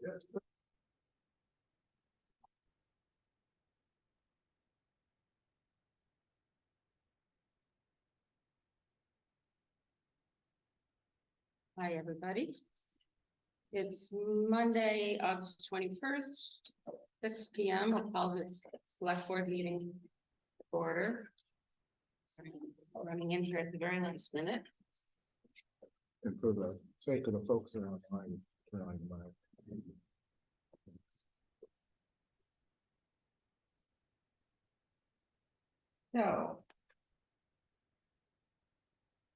Hi, everybody. It's Monday, August 21st, 6 p.m. I'll call this select board meeting to order. Running in here at the very last minute. And for the sake of the folks that are online, turn on your mic. So.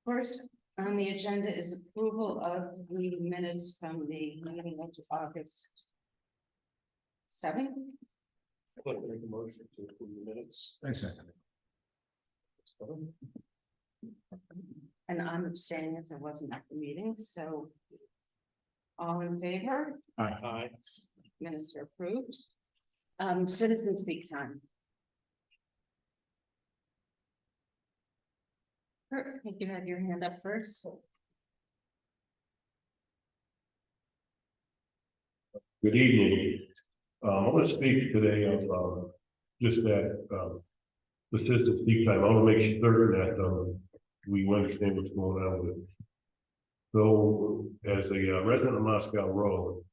First on the agenda is approval of the minutes from the meeting of August 7th. I'd like to make a motion to approve the minutes. I second And I'm abstaining as I wasn't at the meeting, so. All in favor? it. Aye. Minutes are approved. Citizen speak time. Kurt, I think you had your hand up first. Good evening. I want to speak today of just that the citizen speak time. I want to make certain that we understand what's going on with it. So as a resident of Moscow Road,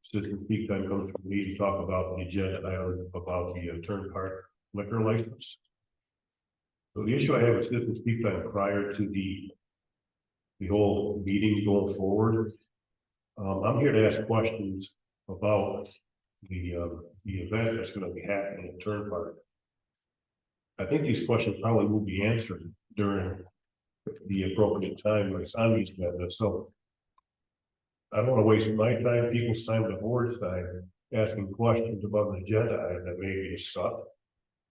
citizen speak time comes from me to talk about the agenda item about the Turnpike liquor license. So the issue I have with citizen speak time prior to the whole meeting going forward. I'm here to ask questions about the event that's going to be happening at Turnpike. I think these questions probably will be answered during the appropriate time when it's on these agendas. So I don't want to waste my time, people's time, the board's time, asking questions about an agenda item that may be discussed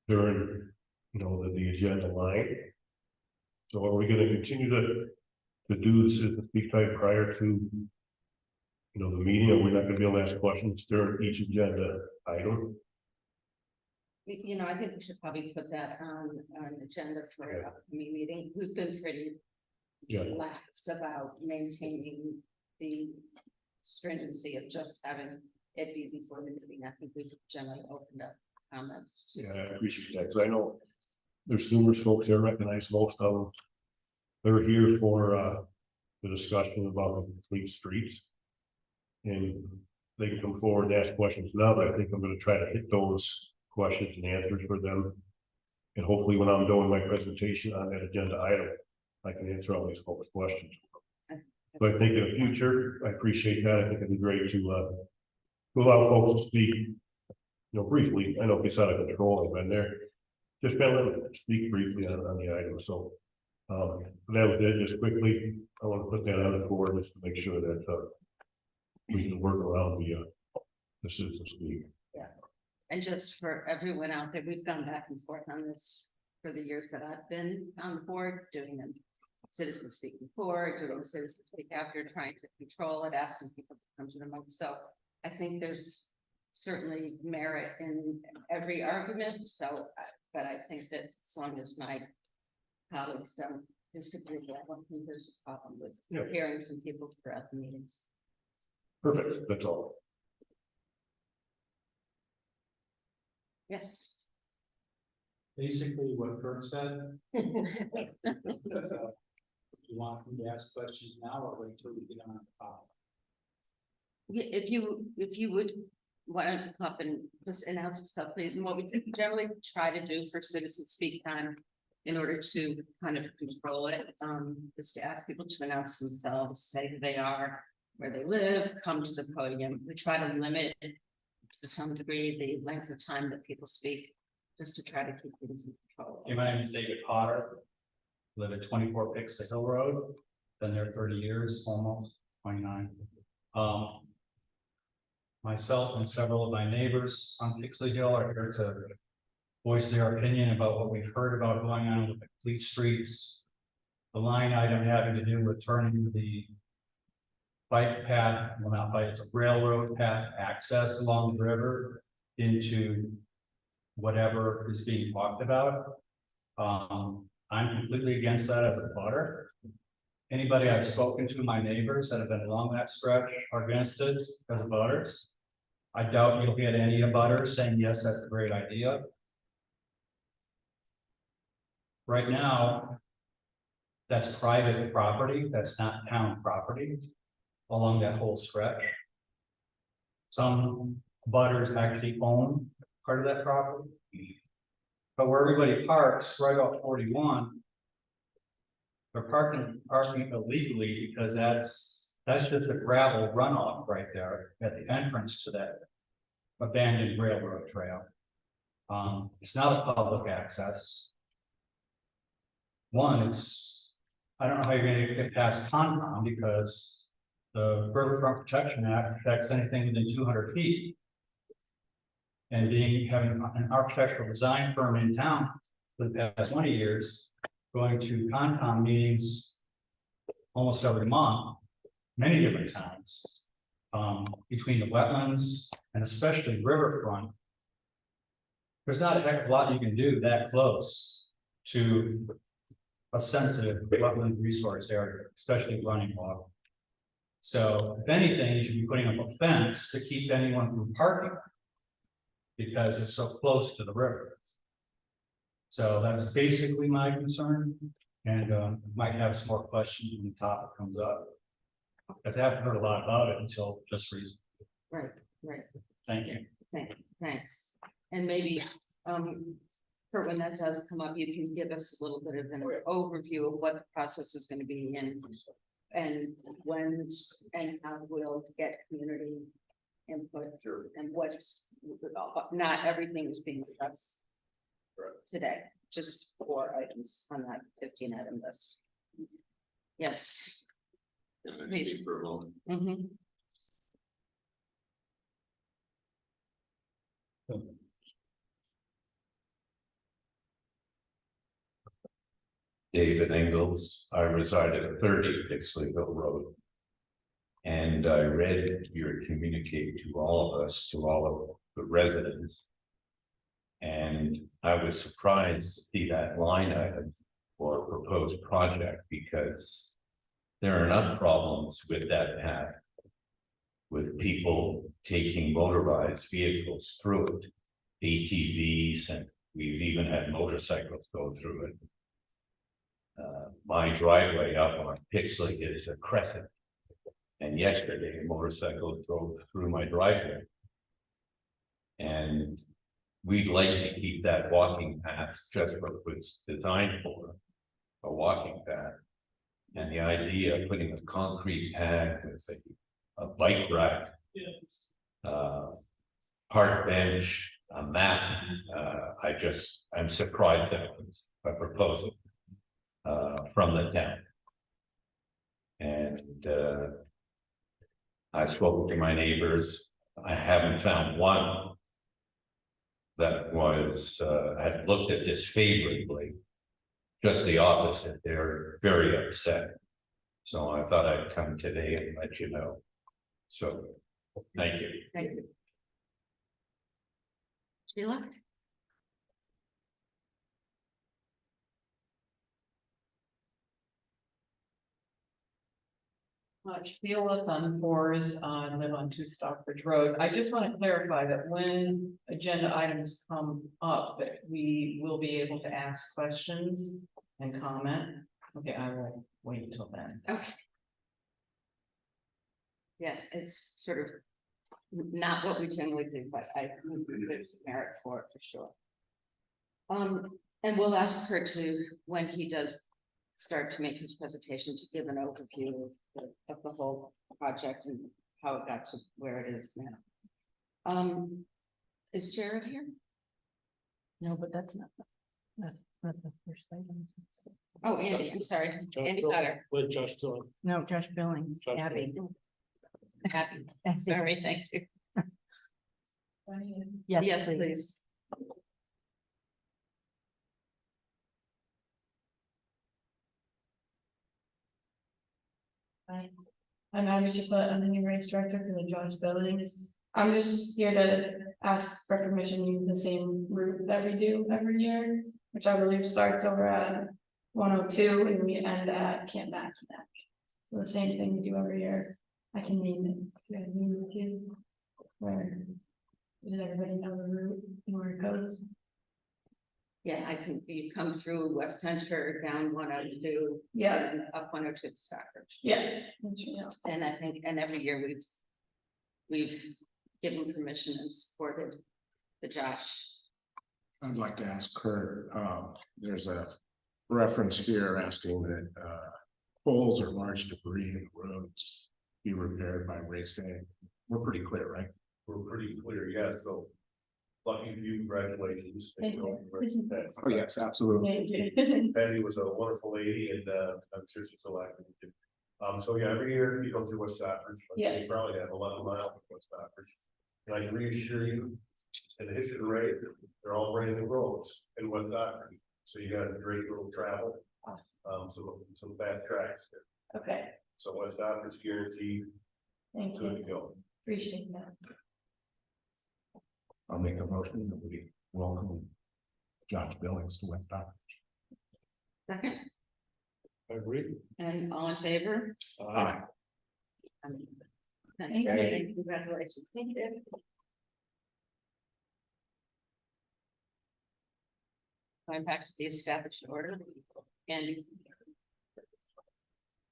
during, the agenda line. So are we going to continue to do the citizen speak time prior to, the meeting? Are we not going to be able to ask questions during each agenda item? I think we should probably put that on an agenda for an upcoming meeting. We've been pretty lax about maintaining the stringency of just having it be before the meeting. I think we've generally opened up comments. Yeah, I appreciate that, because I know there's numerous folks there, recognize most of them. They're here for the discussion about the complete streets. And they can come forward and ask questions now, but I think I'm going to try to hit those questions and answers for them. And hopefully when I'm doing my presentation on that agenda item, I can answer all these folks' questions. But I think in the future, I appreciate that. I think it'd be great to allow folks to speak, briefly. I know it's out of control. I've been there. Just kind of speak briefly on the item. So that was it. Just quickly, I want to put that on the board just to make sure that we can work around the citizen speak. Yeah. And just for everyone out there, we've gone back and forth on this for the years that I've been on the board, doing them citizen speak before, doing citizen speak after, trying to control it, asking people to come to the mic. So I think there's certainly merit in every argument. So, but I think that as long as my colleagues don't disagree, I don't think there's a problem with hearing from people throughout the meetings. Perfect. That's all. Yes. Basically what Kurt said. You want me to ask questions now or wait till we get on the call? Yeah, if you would, why don't you come up and just announce yourself, please, and what we generally try to do for citizen speak time in order to kind of control it, is to ask people to announce themselves, say who they are, where they live, come to the podium. We try to limit to some degree the length of time that people speak, just to try to keep things in control. Hey, my name is David Potter. Live at 24 Pixel Hill Road. Been there 30 years, almost 29. Myself and several of my neighbors on Pixley Hill are here to voice their opinion about what we've heard about going on with the complete streets. The line item having to do with turning the bike path, well not bike, it's a railroad path access along the river into whatever is being talked about. I'm completely against that as a plotter. Anybody I've spoken to, my neighbors that have been along that stretch are against it as abutters. I doubt you'll get any abutters saying, yes, that's a great idea. Right now, that's private property, that's not town property along that whole stretch. Some abutters actually own part of that property. But where everybody parks, right off 41, they're parking illegally because that's just a gravel runoff right there at the entrance to that abandoned railroad trail. It's not a public access. One, I don't know how you're gonna get past Concom because the Riverfront Protection Act protects anything within 200 feet. And having an architectural design firm in town for the past 20 years, going to Concom meetings almost every month, many different times, between the wetlands and especially riverfront. There's not a heck of a lot you can do that close to a sensitive wetland resource area, especially running water. So if anything, you should be putting up a fence to keep anyone from parking because it's so close to the river. So that's basically my concern, and might have some more questions when the topic comes up. Because I haven't heard a lot about it until just recently. Right. Thank you. Thanks. And maybe, for when that does come up, you can give us a little bit of an overview of what the process is gonna be and when and how we'll get community input and what's, not everything is being discussed today, just 4 items on that 15 item list. Yes. Please. Mhm. David Ingles. I reside at 30 Pixleyville Road. And I read your communique to all of us, to all of the residents. And I was surprised to see that line item for proposed project because there are enough problems with that path. With people taking motorized vehicles through it, ATVs, and we've even had motorcycles go through it. My driveway up on Pixley is a crescent. And yesterday, a motorcycle drove through my driveway. And we'd like to keep that walking path just what it was designed for, a walking path. And the idea of putting a concrete pad with a bike rack, park bench, a map, I'm surprised that was a proposal from the town. And I spoke to my neighbors. I haven't found one that was had looked at this favorably. Just the opposite. They're very upset. So I thought I'd come today and let you know. So thank you. Thank you. Sheila? Sheila Thunfors, I live on 2 Stockbridge Road. I just want to clarify that when agenda items come up, that we will be able to ask questions and comment. Okay, I will wait until then. Okay. Yeah, it's sort of not what we generally do, but there's merit for it for sure. And we'll ask her to, when he does start to make his presentation, to give an overview of the whole project and how it got to where it is now. Is Jared here? No, but that's not the first item. Oh, Andy, I'm sorry, Andy Cutter. With Josh Dillon. No, Josh Billings, Josh Abby. Happy, sorry, thank you. Yes, please. Hi, I'm Abby Chiplet. I'm the new rights director for the Josh Buildings. I'm just here to ask for permission to use the same route that we do every year, which I believe starts over at 102, and we end at Camp Mackinac. So the same thing we do every year. I can name it. Do I name it too? Where, does everybody know the route and where it goes? Yeah, I think you come through West Center, down 102. Yeah, And up 102 to Stockbridge. yeah. That's right, yeah. And I think, and every year we've given permission and supported the Josh. I'd like to ask Kurt, there's a reference here asking that, poles or large debris in the roads be repaired by race day. We're pretty clear, right? We're pretty clear, yeah, so. Lucky for you, congratulations. Thank you. Oh, yes, absolutely. Thank you. Patty was a wonderful lady and I'm sure she's still active. So yeah, every year you go through West Stockbridge. Yeah. You probably have 11 miles of West Stockbridge. And I can reassure you, in the history of the race, they're all brand new roads in West Stockbridge. So you got a great little travel, Awesome. some fast tracks. Okay, So West Stockbridge guaranteed thank good to you. go. Appreciate that. I'll make a motion that we welcome Josh Billings to West Stockbridge. Second, I agree. and all in favor? Aye. Thank you, thank you, congratulations. Thank you. Going back to the established order, and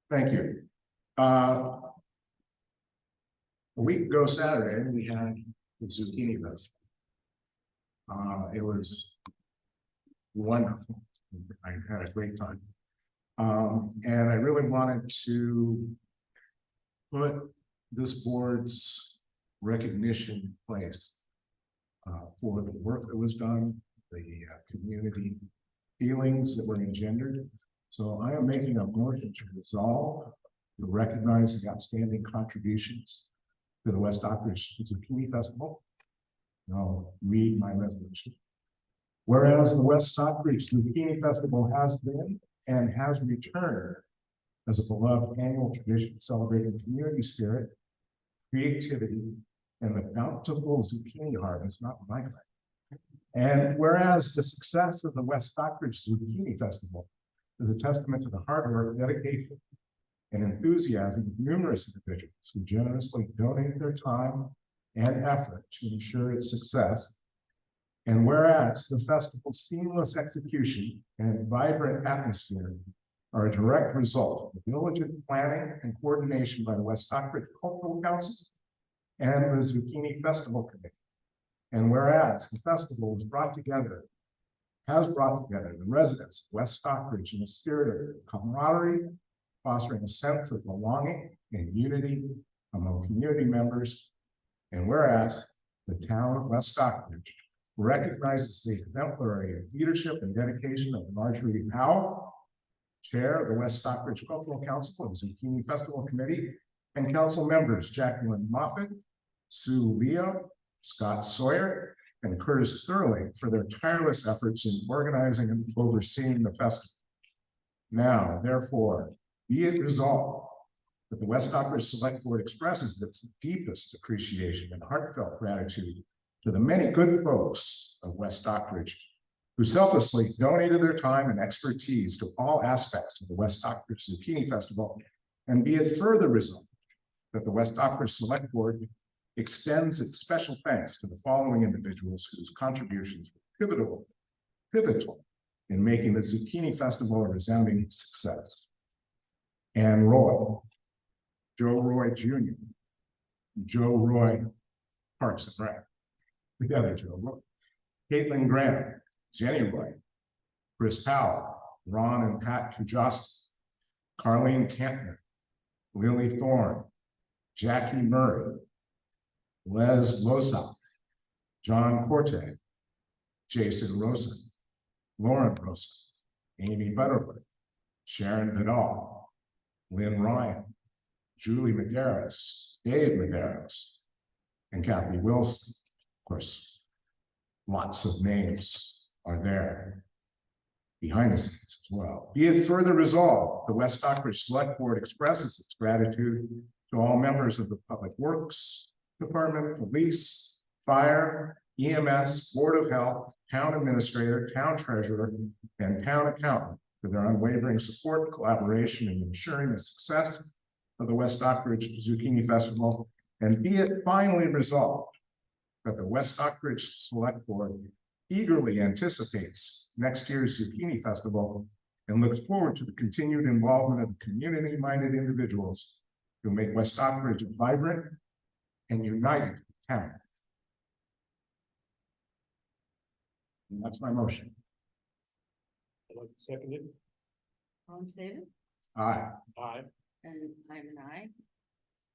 Thank you. A week ago Saturday, we had the zucchini festival. It was wonderful. I had a great time. And I really wanted to put this board's recognition in place for the work that was done, the community feelings that were engendered. So I am making a motion to resolve to recognize the outstanding contributions to the West Stockbridge Zucchini Festival. I'll read my resolution. Whereas the West Stockbridge Zucchini Festival has been and has returned as a beloved annual tradition celebrating community spirit, creativity, and the bountiful zucchini harvest, not my kind. And whereas the success of the West Stockbridge Zucchini Festival is a testament to the hard work, dedication, and enthusiasm of numerous individuals who generously donate their time and effort to ensure its success. And whereas the festival's seamless execution and vibrant atmosphere are a direct result of diligent planning and coordination by the West Stockbridge Cultural Council and the Zucchini Festival Committee. And whereas the festival has brought together the residents of West Stockbridge in a spirit of camaraderie, fostering a sense of belonging and unity among community members. And whereas the town of West Stockbridge recognizes the exemplary leadership and dedication of Marjorie Powell, Chair of the West Stockbridge Cultural Council and Zucchini Festival Committee, and council members Jacqueline Moffett, Sue Leo, Scott Sawyer, and Curtis Thurling for their tireless efforts in organizing and overseeing the festival. Now, therefore, be it resolved that the West Stockbridge Select Board expresses its deepest appreciation and heartfelt gratitude to the many good folks of West Stockbridge who selflessly donated their time and expertise to all aspects of the West Stockbridge Zucchini Festival, and be it further resolved that the West Stockbridge Select Board extends its special thanks to the following individuals whose contributions were pivotal in making the Zucchini Festival a resounding success. Ann Roy, Joe Roy Jr., Joe Roy Parks and Rec, the other Joe Roy, Caitlin Graham, Jenny Roy, Chris Powell, Ron and Pat Kujasa, Carlene Kantner, Lily Thorne, Jackie Murray, Les Losa, John Corte, Jason Rosa, Lauren Rosa, Amy Butterwood, Sharon Vidal, Lynn Ryan, Julie Medeiros, Dave Medeiros, and Kathy Wilson. Of course, lots of names are there behind the scenes as well. Be it further resolved, the West Stockbridge Select Board expresses its gratitude to all members of the Public Works Department, Police, Fire, EMS, Board of Health, Town Administrator, Town Treasurer, and Town Accountant for their unwavering support, collaboration, in ensuring the success of the West Stockbridge Zucchini Festival. And be it finally resolved that the West Stockbridge Select Board eagerly anticipates next year's Zucchini Festival and looks forward to the continued involvement of community-minded individuals who make West Stockbridge a vibrant and united town. And that's my motion. I'd like to second it. All in favor? Aye. Aye. And I'm an aye.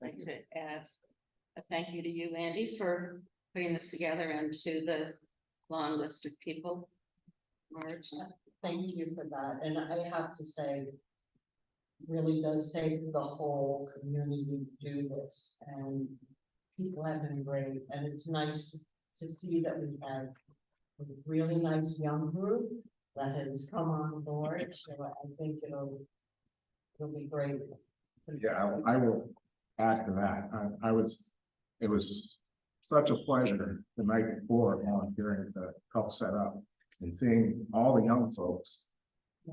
I'd like to add a thank you to you, Andy, for putting this together and to the long list of people. Marge, Thank you for that, and I have to say. Really does take the whole community to do this, and people have been great, and it's nice to see that we have. A really nice young group that has come on board, so I think it'll be great. Yeah, I will add to that. It was such a pleasure the night before volunteering to help set up and seeing all the young folks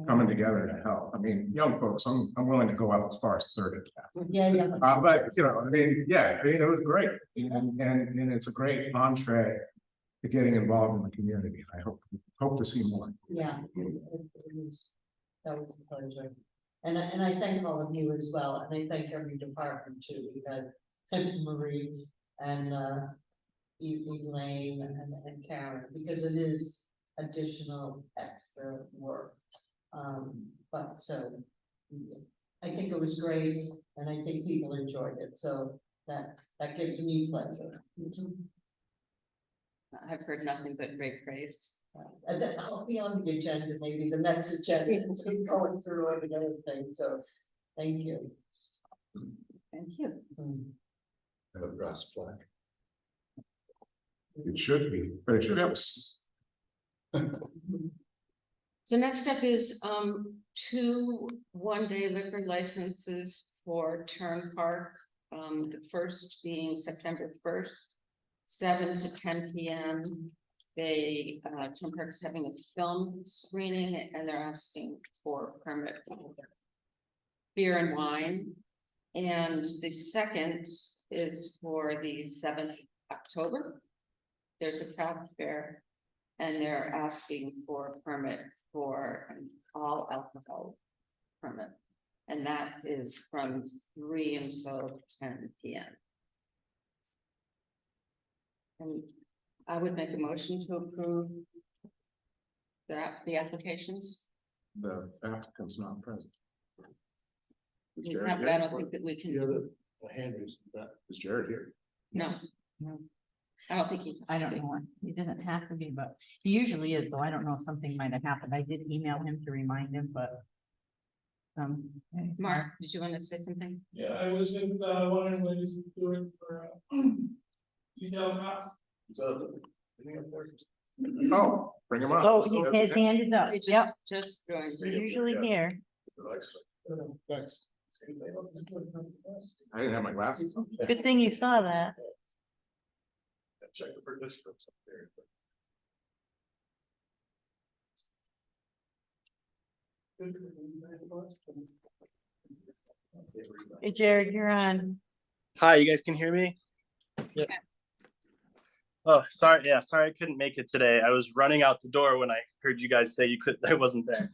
coming together to help. I mean, young folks, I'm willing to go out as far as third. Yeah, yeah. But you know, it was great, and it's a great entree to getting involved in the community. I hope to see more. Yeah. That was a pleasure. And I thank all of you as well, and I thank every department too, because Marie and Elaine and Karen, because it is additional extra work. But so I think it was great, and I think people enjoyed it, so that gives me pleasure. I've heard nothing but great praise. And then I'll be on the agenda, maybe the next agenda, going through all the other things, so thank you. Thank you. A brass plaque. It should be, but it should have. So next up is 2 one-day liquor licenses for Turn Park. The first being September 1st, 7 to 10 p.m. Turn Park is having a film screening and they're asking for permit for beer and wine. And the second is for the 7th October. There's a craft fair. And they're asking for a permit for an all alcohol permit. And that is from 3 until 10 p.m. And I would make a motion to approve the applications. The applicant's not present. He's not, but I don't think that we can, Is Jared here? no, I don't think he. I don't know. He doesn't have to be, but he usually is, so I don't know if something might have happened. I did email him to remind him, but. Mark, did you want to say something? Yeah, I was just wondering when he's doing for detail map. Oh, bring him up. Oh, his hand is up. He Yep, just joined. he's usually here. Thanks. I didn't have my glasses on. Good thing you saw that. Check the participants up there. Hey Jared, you're on. Hi, you guys can hear me? Yeah. Oh, sorry. Yeah, sorry I couldn't make it today. I was running out the door when I heard you guys say you could. I wasn't there.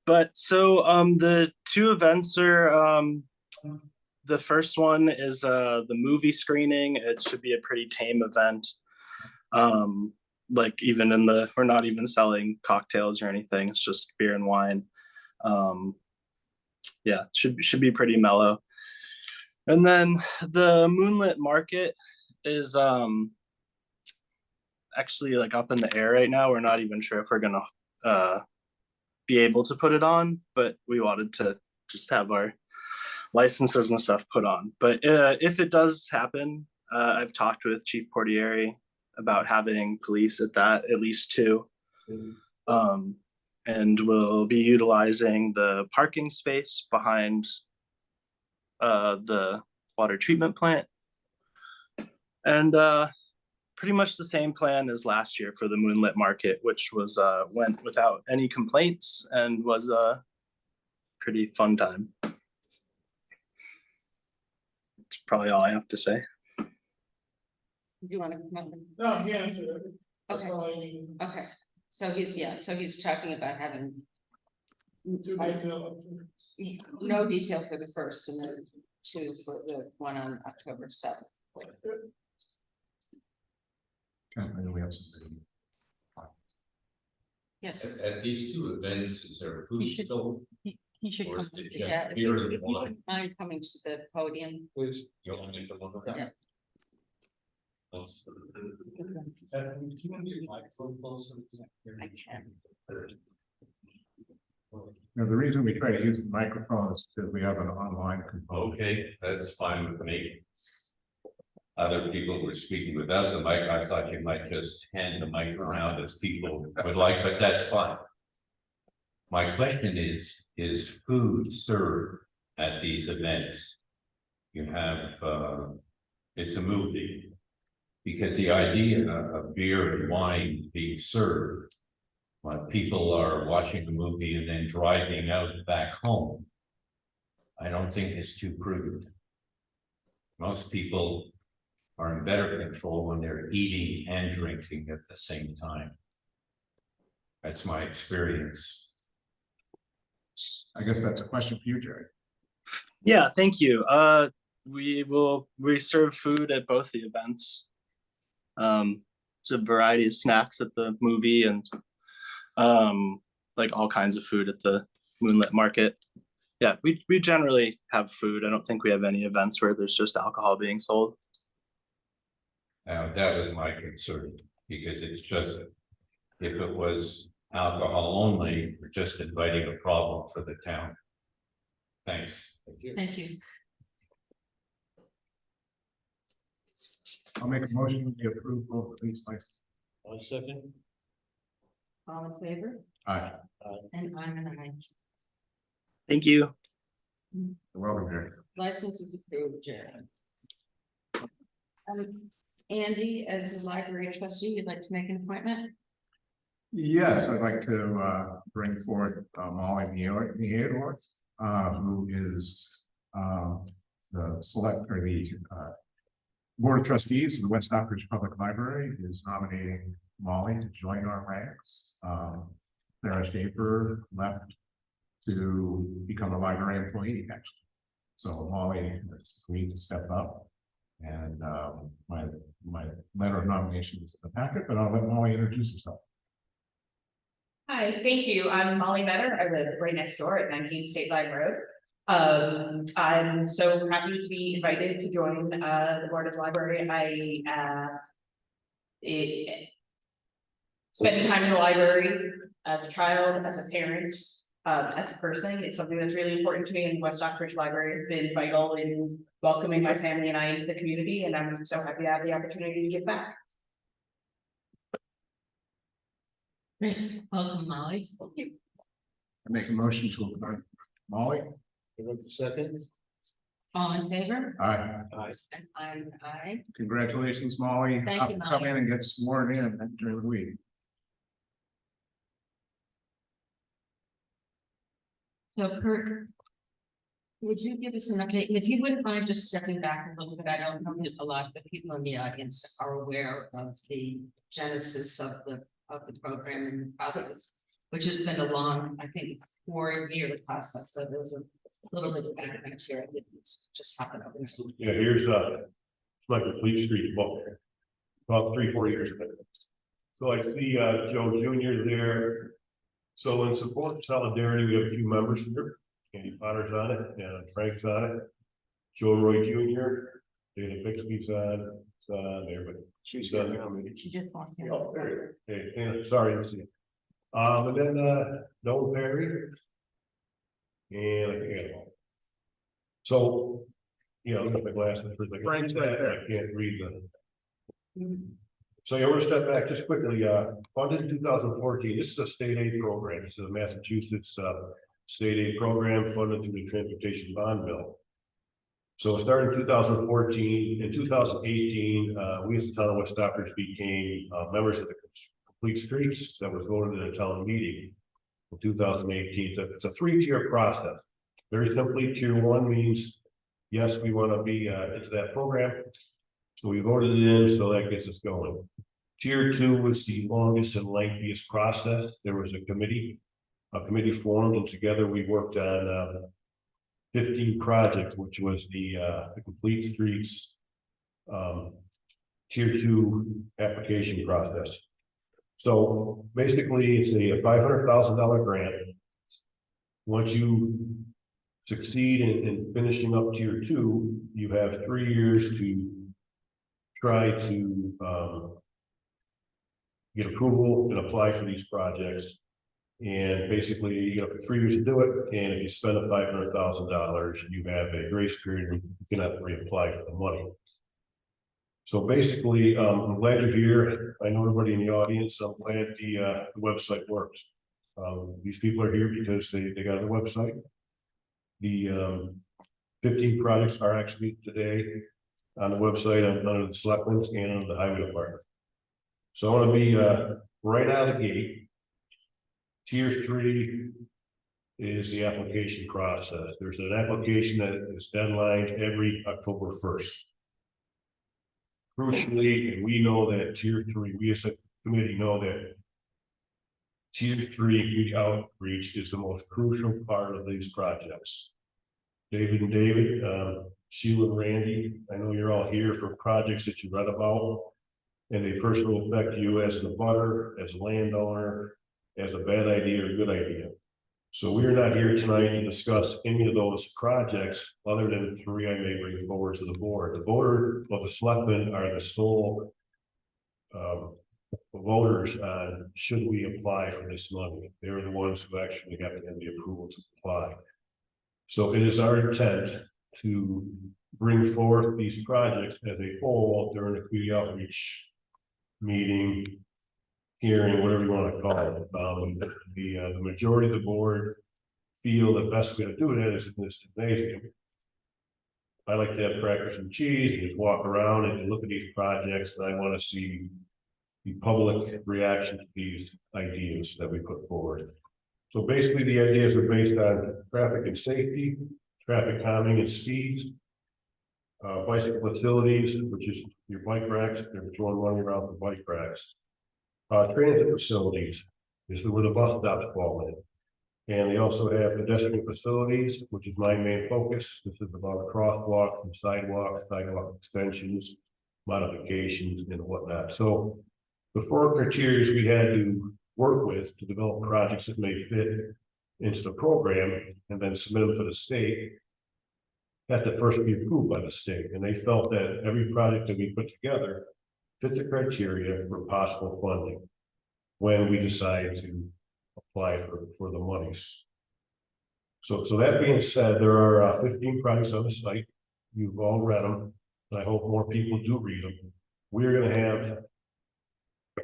But so the 2 events are the first one is the movie screening. It should be a pretty tame event. Like even we're not even selling cocktails or anything. It's just beer and wine. Yeah, should be pretty mellow. And then the Moonlit Market is actually like up in the air right now. We're not even sure if we're gonna be able to put it on, but we wanted to just have our licenses and stuff put on. But if it does happen, I've talked with Chief Portieri about having police at least 2. And we'll be utilizing the parking space behind the water treatment plant. And pretty much the same plan as last year for the Moonlit Market, which was went without any complaints and was a pretty fun time. That's probably all I have to say. Do you want to come up? No, yeah, that's Okay, all I need. okay, so he's talking about having. No detail for the first and then 2 for the one on October 7th. Kathleen, we have something. Yes, At these two events, is there food should- sold? He should Or come. is it just yeah, if beer you and if you wine? wouldn't mind coming to the podium. Please. You want me to look at Yeah. that? Yes. Can you move your microphone closer? I can. Now, the reason we try to use the microphone is because we have an online component. Okay, that's fine with me. Other people were speaking without the mic. I thought you might just hand the mic around as people would like, but that's fine. My question is food served at these events? You have, it's a movie. Because the idea of beer and wine being served when people are watching the movie and then driving out back home, I don't think is too crude. Most people are in better control when they're eating and drinking at the same time. That's my experience. I guess that's a question for you, Jerry. Yeah, thank you. We serve food at both the events. It's a variety of snacks at the movie and like all kinds of food at the Moonlit Market. Yeah, we generally have food. I don't think we have any events where there's just alcohol being sold. Now, that was my concern, because it's just, if it was alcohol only, we're just inviting a problem for the town. Thanks. Thank you. I'll make a motion to approve both of these licenses. 1 second. All in favor? Aye. And I'm an aye. Thank you. You're welcome, Jerry. License is approved, Jared. Andy, as the library trustee, you'd like to make an appointment? Yes, I'd like to bring forward Molly Theodore, who is the select or the Board of Trustees of the West Stockbridge Public Library is nominating Molly to join our ranks. Sarah Schaefer left to become a library employee, actually. So Molly has agreed to step up. And my letter of nomination is in the packet, but I'll let Molly introduce herself. Hi, thank you. I'm Molly Metter. I live right next door at 19 State Line Road. I'm so happy to be invited to join the Board of Library. Spending time in the library as a child, as a parent, as a person, it's something that's really important to me, and West Stockbridge Library has been vital in welcoming my family and I into the community, and I'm so happy to have the opportunity to give back. Great, welcome Molly. I make a motion to appoint Molly. You want the second? All in favor? Aye. And I'm an aye. Congratulations, Molly. Thank you, Come Molly. in and get sworn in during the week. So Kurt, would you give us an update? And if you wouldn't mind just stepping back a little bit, I don't know if a lot of the people in the audience are aware of the genesis of the program and process, which has been a long, I think, 4-year process. So there's a little bit of background here. I didn't just happen overnight. Yeah, here's like the Fleet Street book, about 3-4 years ago. So I see Joe Junior there. So in support of solidarity, we have a few members here. Andy Potter's on it, and Frank's on it. Joe Roy Junior, Dana Bixby's on, it's not on there, but she's done now, maybe. She just walked in. Oh, there you go. Okay, Dana, sorry to see you. And then Noel Perry. And I think I so, yeah, look at my glasses for a second. Frank's right there. I can't read them. So yeah, we're gonna step back just quickly, funded in 2014, this is a state aid program, this is a Massachusetts state aid program funded through the transportation bond bill. So it started in 2014. In 2018, we as the town of West Stockbridge became members of the Complete Streets that was voted in a town meeting in 2018. So it's a three-tier process. Very simply, tier one means, yes, we want to be into that program. So we voted it in, so that gets us going. Tier two was the longest and lengthiest process. There was a committee formed, and together we worked on 15 projects, which was the Complete Streets tier two application process. So basically, it's a $500,000 grant. Once you succeed in finishing up tier two, you have 3 years to try to get approval and apply for these projects. And basically, you have 3 years to do it. And if you spend $500,000, you have a grace period where you cannot reapply for the money. So basically, I'm glad you're here. I know everybody in the audience. I'm glad the website works. These people are here because they got a website. The 15 projects are actually today on the website under the selectmen's and under the highway department. So I want to be right out of the gate. Tier 3 is the application process. There's an application that is deadlined every October 1st. Crucially, and we know that tier 3, we as a committee know that tier 3 community outreach is the most crucial part of these projects. David and David, Sheila and Randy, I know you're all here for projects that you read about, and they personally affect you as the butter, as a landowner, as a bad idea or a good idea. So we're not here tonight to discuss any of those projects other than 3 I may bring forward to the board. The board of the selectmen are the sole voters on should we apply for this money. They're the ones who actually got the approval to apply. So it is our intent to bring forth these projects as a whole during the community outreach meeting, hearing, whatever you want to call it. The majority of the board feel the best way to do that is in this gymnasium. I like to have crackers and cheese and just walk around and look at these projects, and I want to see the public reaction to these ideas that we put forward. So basically, the ideas are based on traffic and safety, traffic calming and speeds, bicycle facilities, which is your bike racks, they're throwing money around for bike racks. Transit facilities is where the bus stops fall in. And they also have pedestrian facilities, which is my main focus. This is about crosswalks and sidewalks, sidewalk extensions, modifications and whatnot. So the 4 criteria we had to work with to develop projects that may fit into the program and then submit them to the state had to first be approved by the state. And they felt that every project that we put together fit the criteria for possible funding when we decide to apply for the monies. So that being said, there are 15 projects on the site. You've all read them, and I hope more people do read them. We're going to have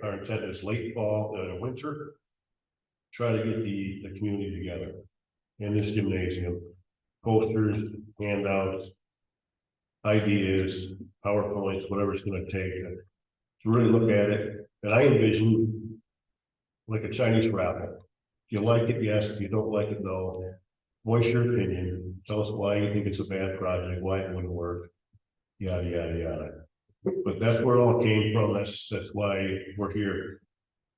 our intent is late fall and winter, try to get the community together in this gymnasium, posters, handouts, ideas, PowerPoints, whatever it's going to take to really look at it. And I envision like a Chinese raffle. If you like it, yes. If you don't like it, no. Voice your opinion. Tell us why you think it's a bad project, why it wouldn't work, yada, yada, yada. But that's where it all came from. That's why we're here.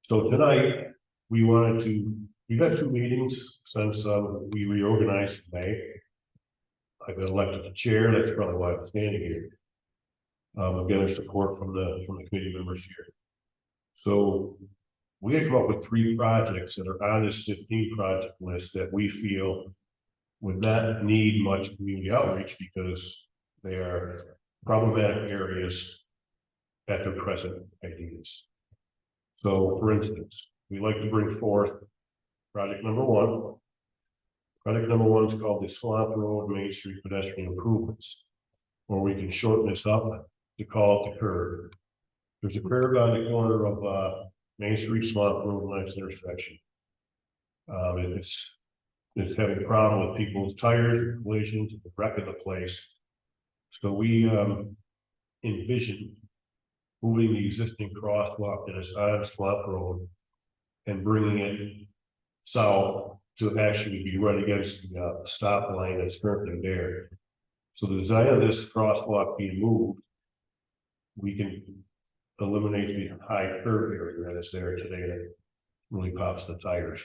So tonight, we've had 2 meetings since we reorganized in May. I've been elected the chair. That's probably why I'm standing here. I'm getting support from the committee members here. So we had come up with 3 projects that are on this 15 project list that we feel would not need much community outreach because they are problematic areas at their present ideas. So for instance, we like to bring forth project number 1. Project number 1 is called the Swamp Road Main Street Pedestrian Improvements, or we can shorten this up to call it the curve. There's a curve on the corner of Main Street, Swamp Road, Lennox intersection. It's having a problem with people's tires, collisions, the wreck of the place. So we envision moving the existing crosswalk that is on Swamp Road and bringing it south to actually be right against the stop line that's currently there. So the design of this crosswalk being moved, we can eliminate the high curve area that is there today that really pops the tires.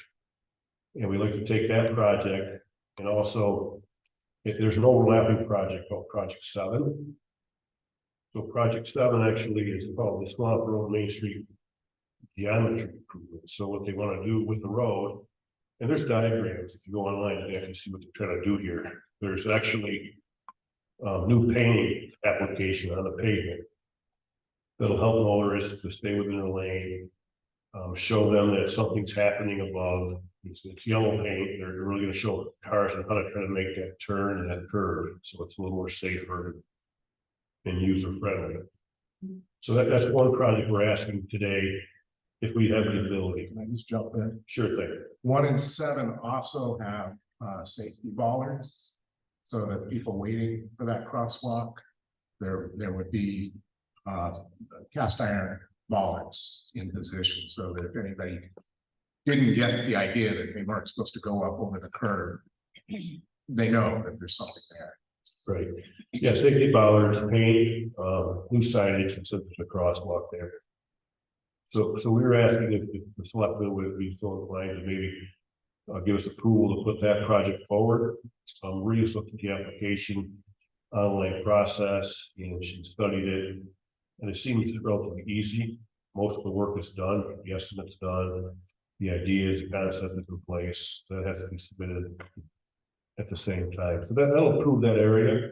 And we like to take that project and also, if there's an overlapping project called Project 7. So Project 7 actually is called the Swamp Road Main Street geometry improvement. So what they want to do with the road, and there's diagrams, if you go online, you actually see what they're trying to do here. There's actually new painting application on the pavement that'll help motorists to stay within their lane, show them that something's happening above. It's yellow paint. They're really going to show cars and how to try to make that turn and that curve, so it's a little more safer and user friendly. So that's one project we're asking today, if we have the ability. Can I just jump in? Sure thing. 1 and 7 also have safety bollards, so that people waiting for that crosswalk, there would be cast iron bollards in position, so that if anybody didn't get the idea that they weren't supposed to go up over the curb, they know that there's something there. Right. Yeah, safety bollards, paint, new signage, and so there's a crosswalk there. So we were asking if the selectmen would be so inclined to maybe give us approval to put that project forward. We just looked at the application, online process, and she studied it, and it seems relatively easy. Most of the work is done, the estimate's done, the ideas, the concept is in place, that has to be submitted at the same time. So that'll approve that area.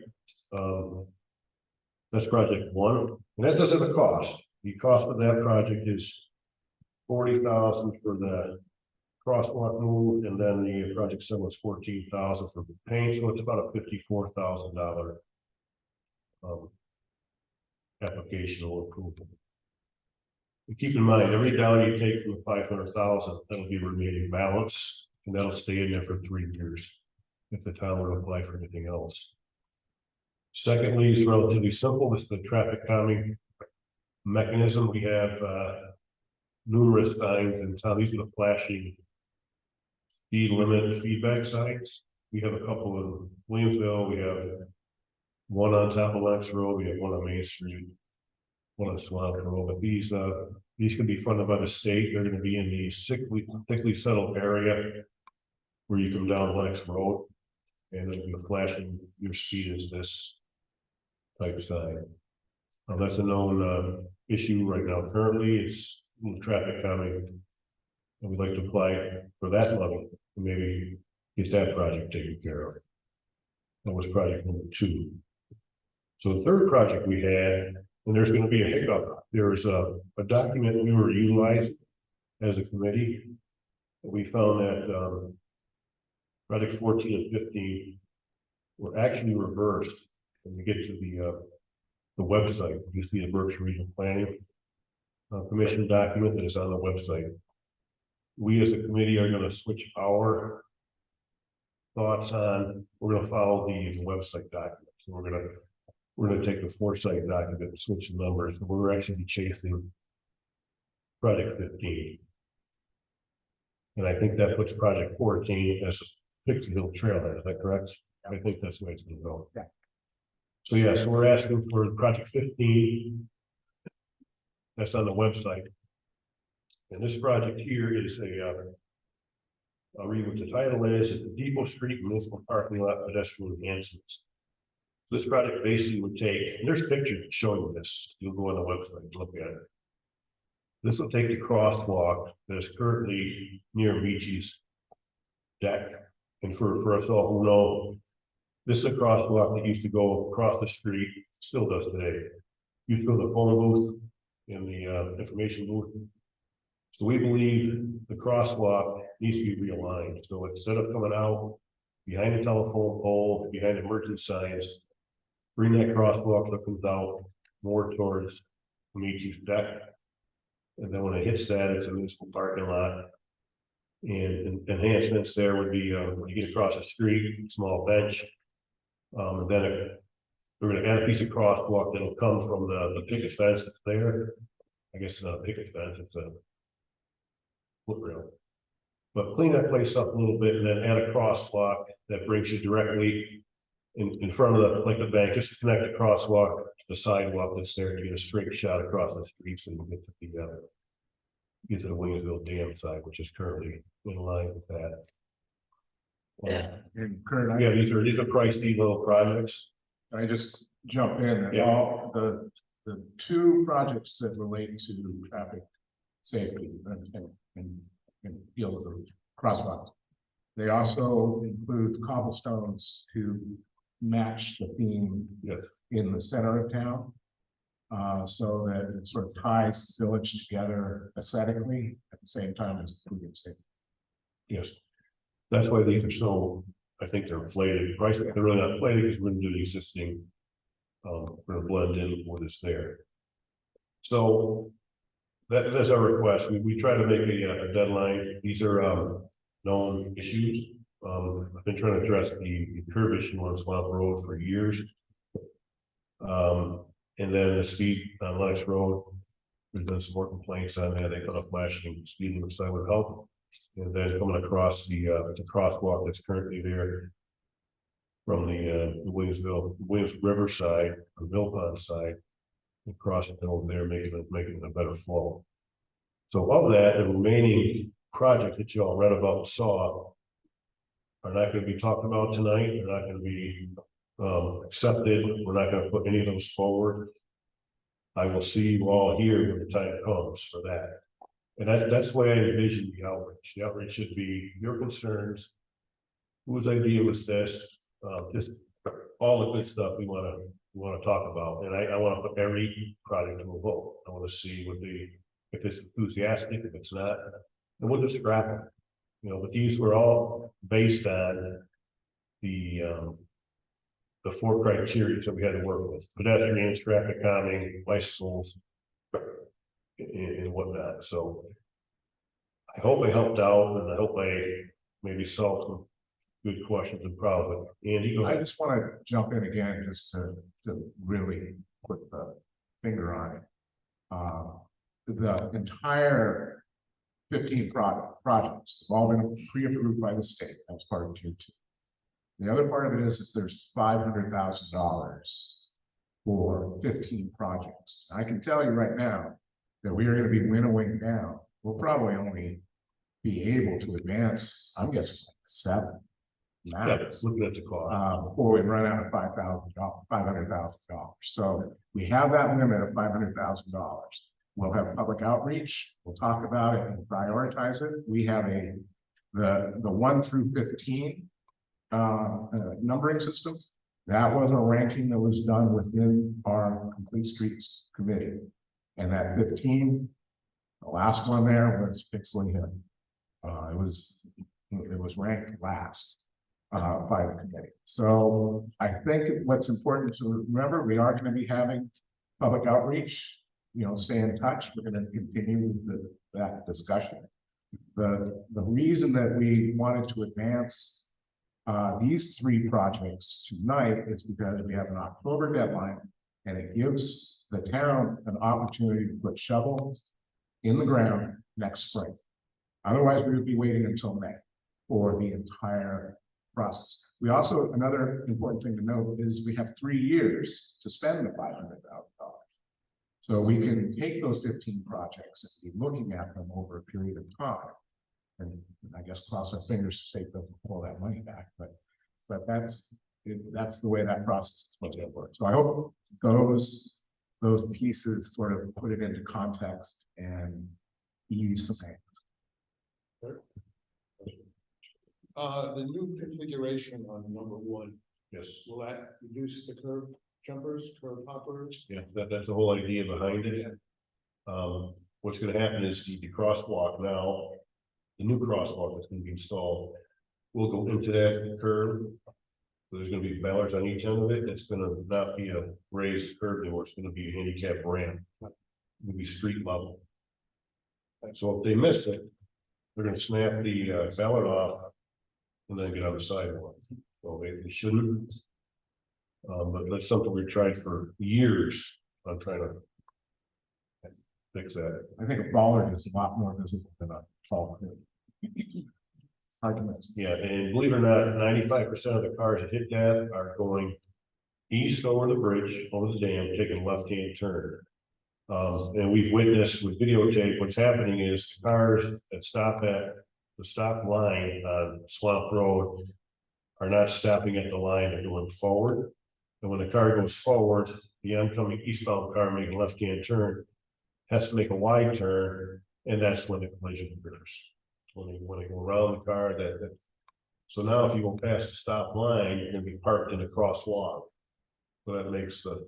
That's project 1, and that does have a cost. The cost of that project is $40,000 for the crosswalk move, and then the project 7 was $14,000 for the paint, so it's about a $54,000 application or approval. And keep in mind, every dollar you take from the $500,000, that'll be remaining balance, and that'll stay in there for 3 years if the town were to apply for anything else. Secondly, is relatively simple. It's the traffic calming mechanism. We have numerous signs in town. These are the flashing speed limit feedback signs. We have a couple in Williamsville. We have one on top of Lennox Road. We have one on Main Street, one on Swamp Road. But these can be funded by the state. They're going to be in the thickly settled area where you come down Lennox Road, and it'll be flashing your speed is this type sign. That's a known issue right now. Currently, it's traffic calming, and we'd like to apply for that level and maybe get that project taken care of. That was project number 2. So the third project we had, and there's going to be a hiccup. There was a document we were utilizing as a committee. We found that project 14 and 15 were actually reversed when we get to the website. You see the Berkshire Regional Planning Commission document that is on the website. We as a committee are going to switch our thoughts on. We're going to follow the website document. So we're going to take the Foresight document and switch the numbers. So we're actually chasing project 15, and I think that puts project 14 as Pixie Hill Trailhead. Is that correct? I think that's the way it's going to go. Yeah. So yeah, so we're asking for project 15. That's on the website. And this project here is I'll read what the title is. It's the Depot Street Municipal Parking Lot Pedestrian Enhancements. So this project basically would take, and there's pictures showing this. You'll go on the website and look at it. This will take the crosswalk that is currently near Michi's deck. And for us all who know, this is a crosswalk that used to go across the street, still does today. Used to go to the phone booth in the information booth. So we believe the crosswalk needs to be realigned. So instead of coming out behind the telephone pole, behind emergency signs, bring that crosswalk that comes out more towards Michi's deck. And then when it hits that, it's a municipal parking lot. And enhancements there would be when you get across the street, small bench. And then We're gonna add a piece of crosswalk that'll come from the picket fence that's there. I guess it's not a picket fence, it's a foot rail. But clean that place up a little bit and then add a crosswalk that brings you directly in front of the, like the bank, just connect the crosswalk to the sidewalk that's there to get a straight shot across the street so you get to the Williamsville Dam side, which is currently in line with that. And Kurt, Yeah, these are pricey little projects. I just jump in and Yeah. all the two projects that relate to traffic safety and deal with the crosswalks. They also include cobblestones to match the theme Yes. in the center of town. So that it sort of ties the village together aesthetically at the same time as improving safety. Yes. That's why these are so, I think they're inflated, price, they're really not inflated because we're gonna do the existing. We're gonna blend in with what's there. So. That's our request, we try to make a deadline, these are known issues. I've been trying to address the curb issue on Swamp Road for years. And then the speed on Lennox Road, there's been some more complaints on that, they put a flashing speed limit sign would help. And then coming across the crosswalk that's currently there. From the Williams River side, or Mill Pond side. Across it over there, making a better flow. So of that, the remaining projects that you all read about and saw. Are not gonna be talked about tonight, they're not gonna be accepted, we're not gonna put any of those forward. I will see you all here when the time comes for that. And that's the way I envision the outreach should be your concerns. Whose idea was this, just all the good stuff we wanna talk about, and I wanna put every project to a vote. I wanna see if it's enthusiastic, if it's not, and we'll just scrap it. You know, but these were all based on the four criteria that we had to work with: pedestrians, traffic calming, bicycles, and whatnot. So I hope I helped out, and I hope I maybe solved some good questions and problems. Andy, go I ahead. just want to jump in again, just to really put the finger on it. The entire 15 projects have all been pre-approved by the state. That's part of tier 2. The other part of it is that there's $500,000 for 15 projects. I can tell you right now that we are going to be winnowing down. We'll probably only be able to advance, I'm guessing, 7. Yeah, looking at the cost. Before we run out of $500,000. So we have that limit of $500,000. We'll have public outreach. We'll talk about it and prioritize it. We have the 1 through 15 numbering system. That was a ranking that was done within our Complete Streets Committee. And that 15, the last one there was Pixley Hill. It was ranked last. By the committee. So I think what's important to remember, we are going to be having public outreach, stay in touch. We're going to continue that discussion. The reason that we wanted to advance these 3 projects tonight is because we have an October deadline and it gives the town an opportunity to put shovels in the ground next spring. Otherwise, we would be waiting until May for the entire process. We also, another important thing to note is we have 3 years to spend the $500,000. So we can take those 15 projects and be looking at them over a period of time. And I guess cross our fingers to state doesn't pull that money back, but that's the way that process is supposed to work. So I hope those pieces sort of put it into context and ease some things. The new configuration on number 1, Yes. will that reduce the curb jumpers, curb hoppers? Yeah, that's the whole idea behind it. What's gonna happen is the crosswalk now, the new crosswalk that's gonna be installed. Will go into that curve. So there's gonna be ballards on each end of it. It's gonna not be a raised curve anymore. It's gonna be a handicap ramp. It'll be street level. And so if they miss it, they're gonna snap the ballard off. And then get on the sidewalk. So they shouldn't. But that's something we tried for years. I'm trying to fix that. I think a baller is a lot more visible than a tall. Hard to miss. Yeah, and believe it or not, 95% of the cars that hit that are going east over the bridge, over the dam, taking a left-hand turn. And we've witnessed with videotape, what's happening is cars that stop at the stop line on Swamp Road are not stopping at the line, they're going forward. And when the car goes forward, the oncoming eastbound car making a left-hand turn has to make a wide turn, and that's when the collision occurs. When they go around the car, so now if you go past the stop line, you're gonna be parked in a crosswalk. So that makes the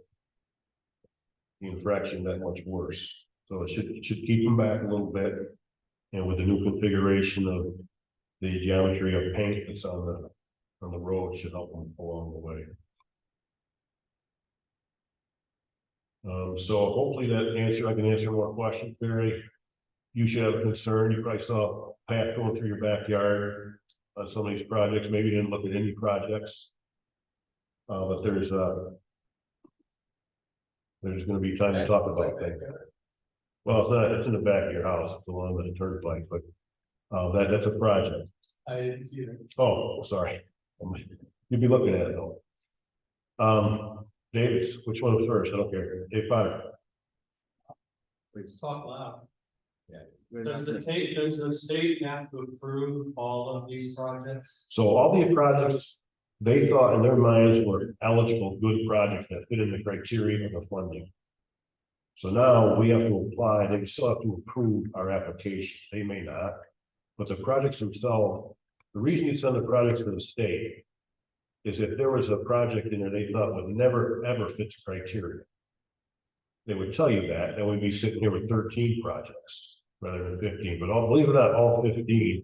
infraction that much worse. So it should keep them back a little bit. And with the new configuration of the geometry of paint that's on the road, should help them along the way. So hopefully I can answer more questions, Barry. You should have a concern. You probably saw a path going through your backyard on some of these projects. Maybe you didn't look at any projects. But there's gonna be time to talk about that. Well, it's not, it's in the back of your house, it's along the turnpike, but that's a project. I didn't see that. Oh, sorry. You'd be looking at it though. Davis, which one was first? I don't care. Dave Potter. Please talk loud. Yeah. Does the state have to approve all of these projects? So all the projects, they thought in their minds were eligible, good projects that fit in the criteria of the funding. So now we have to apply, they still have to approve our application, they may not, but the projects themselves, the reason you send the projects to the state is if there was a project in there they thought would never, ever fit the criteria. They would tell you that, and we'd be sitting here with 13 projects rather than 15, but believe it or not, all 15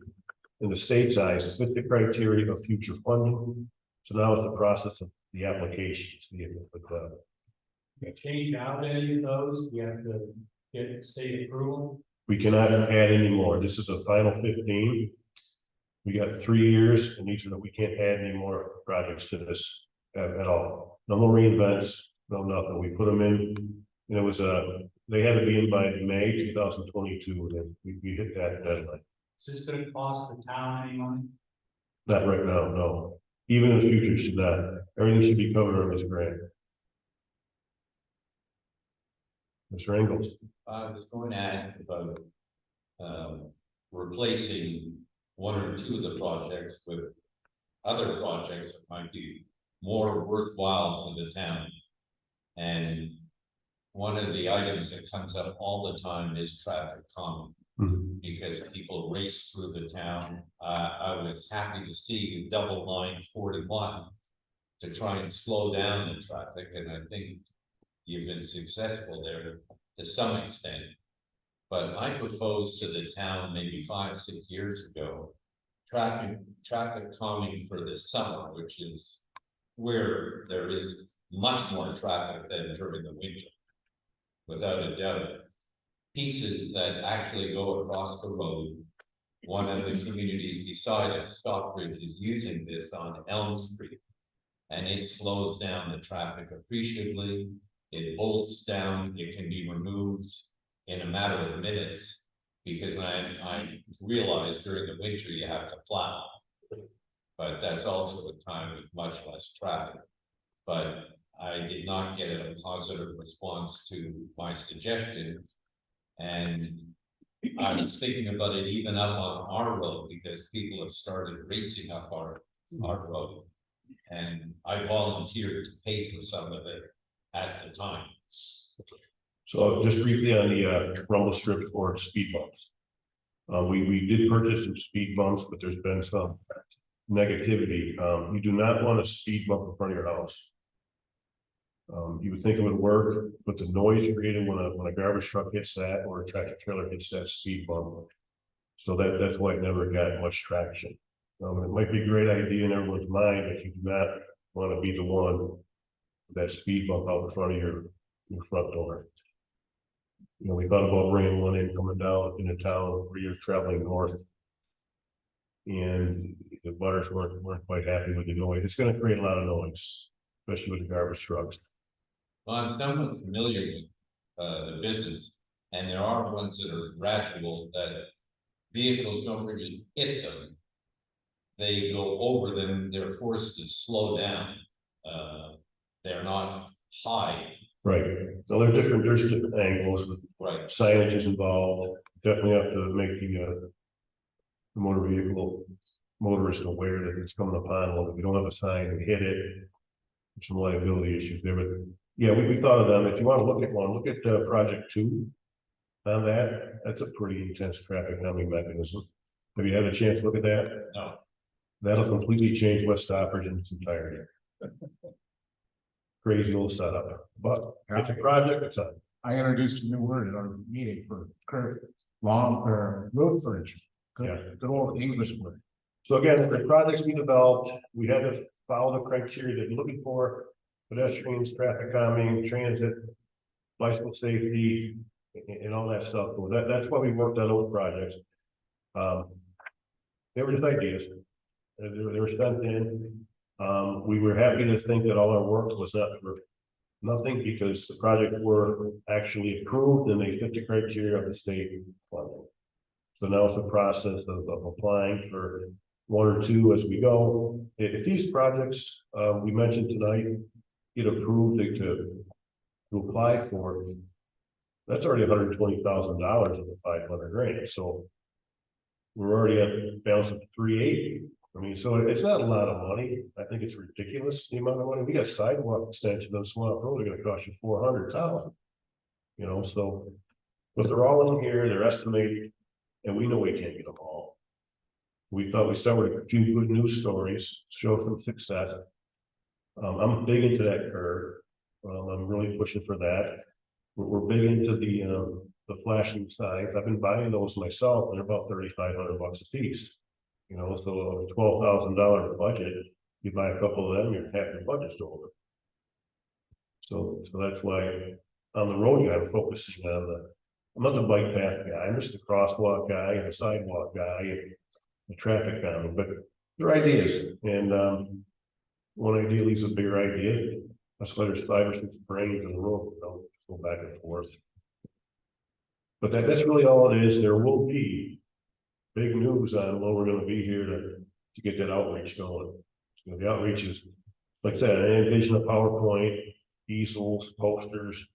in the state's eyes fit the criteria of future funding. So now it's the process of the applications. You change out any of those, we have to get state approval. We cannot add any more. This is a final 15. We got 3 years, and these are that we can't add any more projects to this at all. No more reinvents, no nothing. We put them in, and it was they had to be in by May 2022, and we hit that deadline. Is this gonna cost the town any money? Not right now, no. Even in the future, should not. Everything should be covered on this grant. Mr. Ingles. I was going to ask about replacing one or two of the projects with other projects that might be more worthwhile for the town. And one of the items that comes up all the time is traffic calming. Because people race through the town. I was happy to see double line 41 to try and slow down the traffic, and I think you've been successful there to some extent. But I proposed to the town maybe 5-6 years ago, traffic calming for the summer, which is where there is much more traffic than during the winter, without a doubt. Pieces that actually go across the road. One of the communities beside us, Stockbridge, is using this on Elm Street. And it slows down the traffic appreciably. It bolts down, it can be removed in a matter of minutes. Because I realize during the winter you have to plow. But that's also a time with much less traffic. But I did not get a positive response to my suggestion. And I was thinking about it even up on our road, because people have started racing up our road. And I volunteered to pay for some of it at the time. So just briefly on the rumble strip or speed bumps. We did purchase some speed bumps, but there's been some negativity. You do not want a speed bump in front of your house. You would think it would work, but the noise created when a garbage truck hits that or a tractor trailer hits that speed bump. So that's why it never got much traction. It might be a great idea in everyone's mind, but you do not want to be the one with that speed bump out in front of your front door. You know, we thought about bringing one in coming down into town where you're traveling north. And the butters weren't quite happy with the noise. It's going to create a lot of noise. especially with the garbage trucks. Well, I'm somewhat familiar with the business, and there are ones that are gradual, that vehicles don't really hit them. They go over them, they're forced to slow down. They're not high, Right, so there's different angles, right? signage is involved, definitely have to make the motor vehicle motorist aware that it's coming upon one. If you don't have a sign and hit it, there's some liability issues there, but yeah, we thought of them. If you want to look at one, look at project 2. On that, that's a pretty intense traffic calming mechanism. Have you had a chance to look at that? No. That'll completely change West Stoppard in its entirety. Crazy old setup, but it's a project, it's a, I introduced a new word at our meeting for curb, long, or road furniture. Yeah. Good old English word. so again, the projects we developed, we had to follow the criteria that you're looking for. Pedestrians, traffic calming, transit, bicycle safety, and all that stuff. So that's why we worked on those projects. They were just ideas. They were sent in. We were happy to think that all our work was not for nothing, because the projects were actually approved and they fit the criteria of the state funding. So now it's a process of applying for 1 or 2 as we go. If these projects we mentioned tonight get approved to apply for, that's already $120,000 of the 500 grand. So we're already at a balance of 380. I mean, so it's not a lot of money. I think it's ridiculous, the amount of money. We got sidewalk extension on Swamp Road, they're gonna cost you 400,000. You know, so, but they're all in here, they're estimated, and we know we can't get them all. We thought we started with a few good news stories, show some success. I'm big into that curve. I'm really pushing for that. We're big into the flashing signs. I've been buying those myself, and they're about $3,500 a piece. You know, so a $12,000 budget, you buy a couple of them, you're half your budget's over. So that's why on the road guy, I'm focusing on I'm not the bike path guy, I'm just the crosswalk guy and the sidewalk guy and the traffic calming, but they're ideas. And one idea leads to a bigger idea. That's why there's 5 or 6 brains in the road, you know, go back and forth. But that's really all it is. There will be big news on when we're gonna be here to get that outreach going. You know, the outreach is, like I said, I envision a PowerPoint, easels, posters,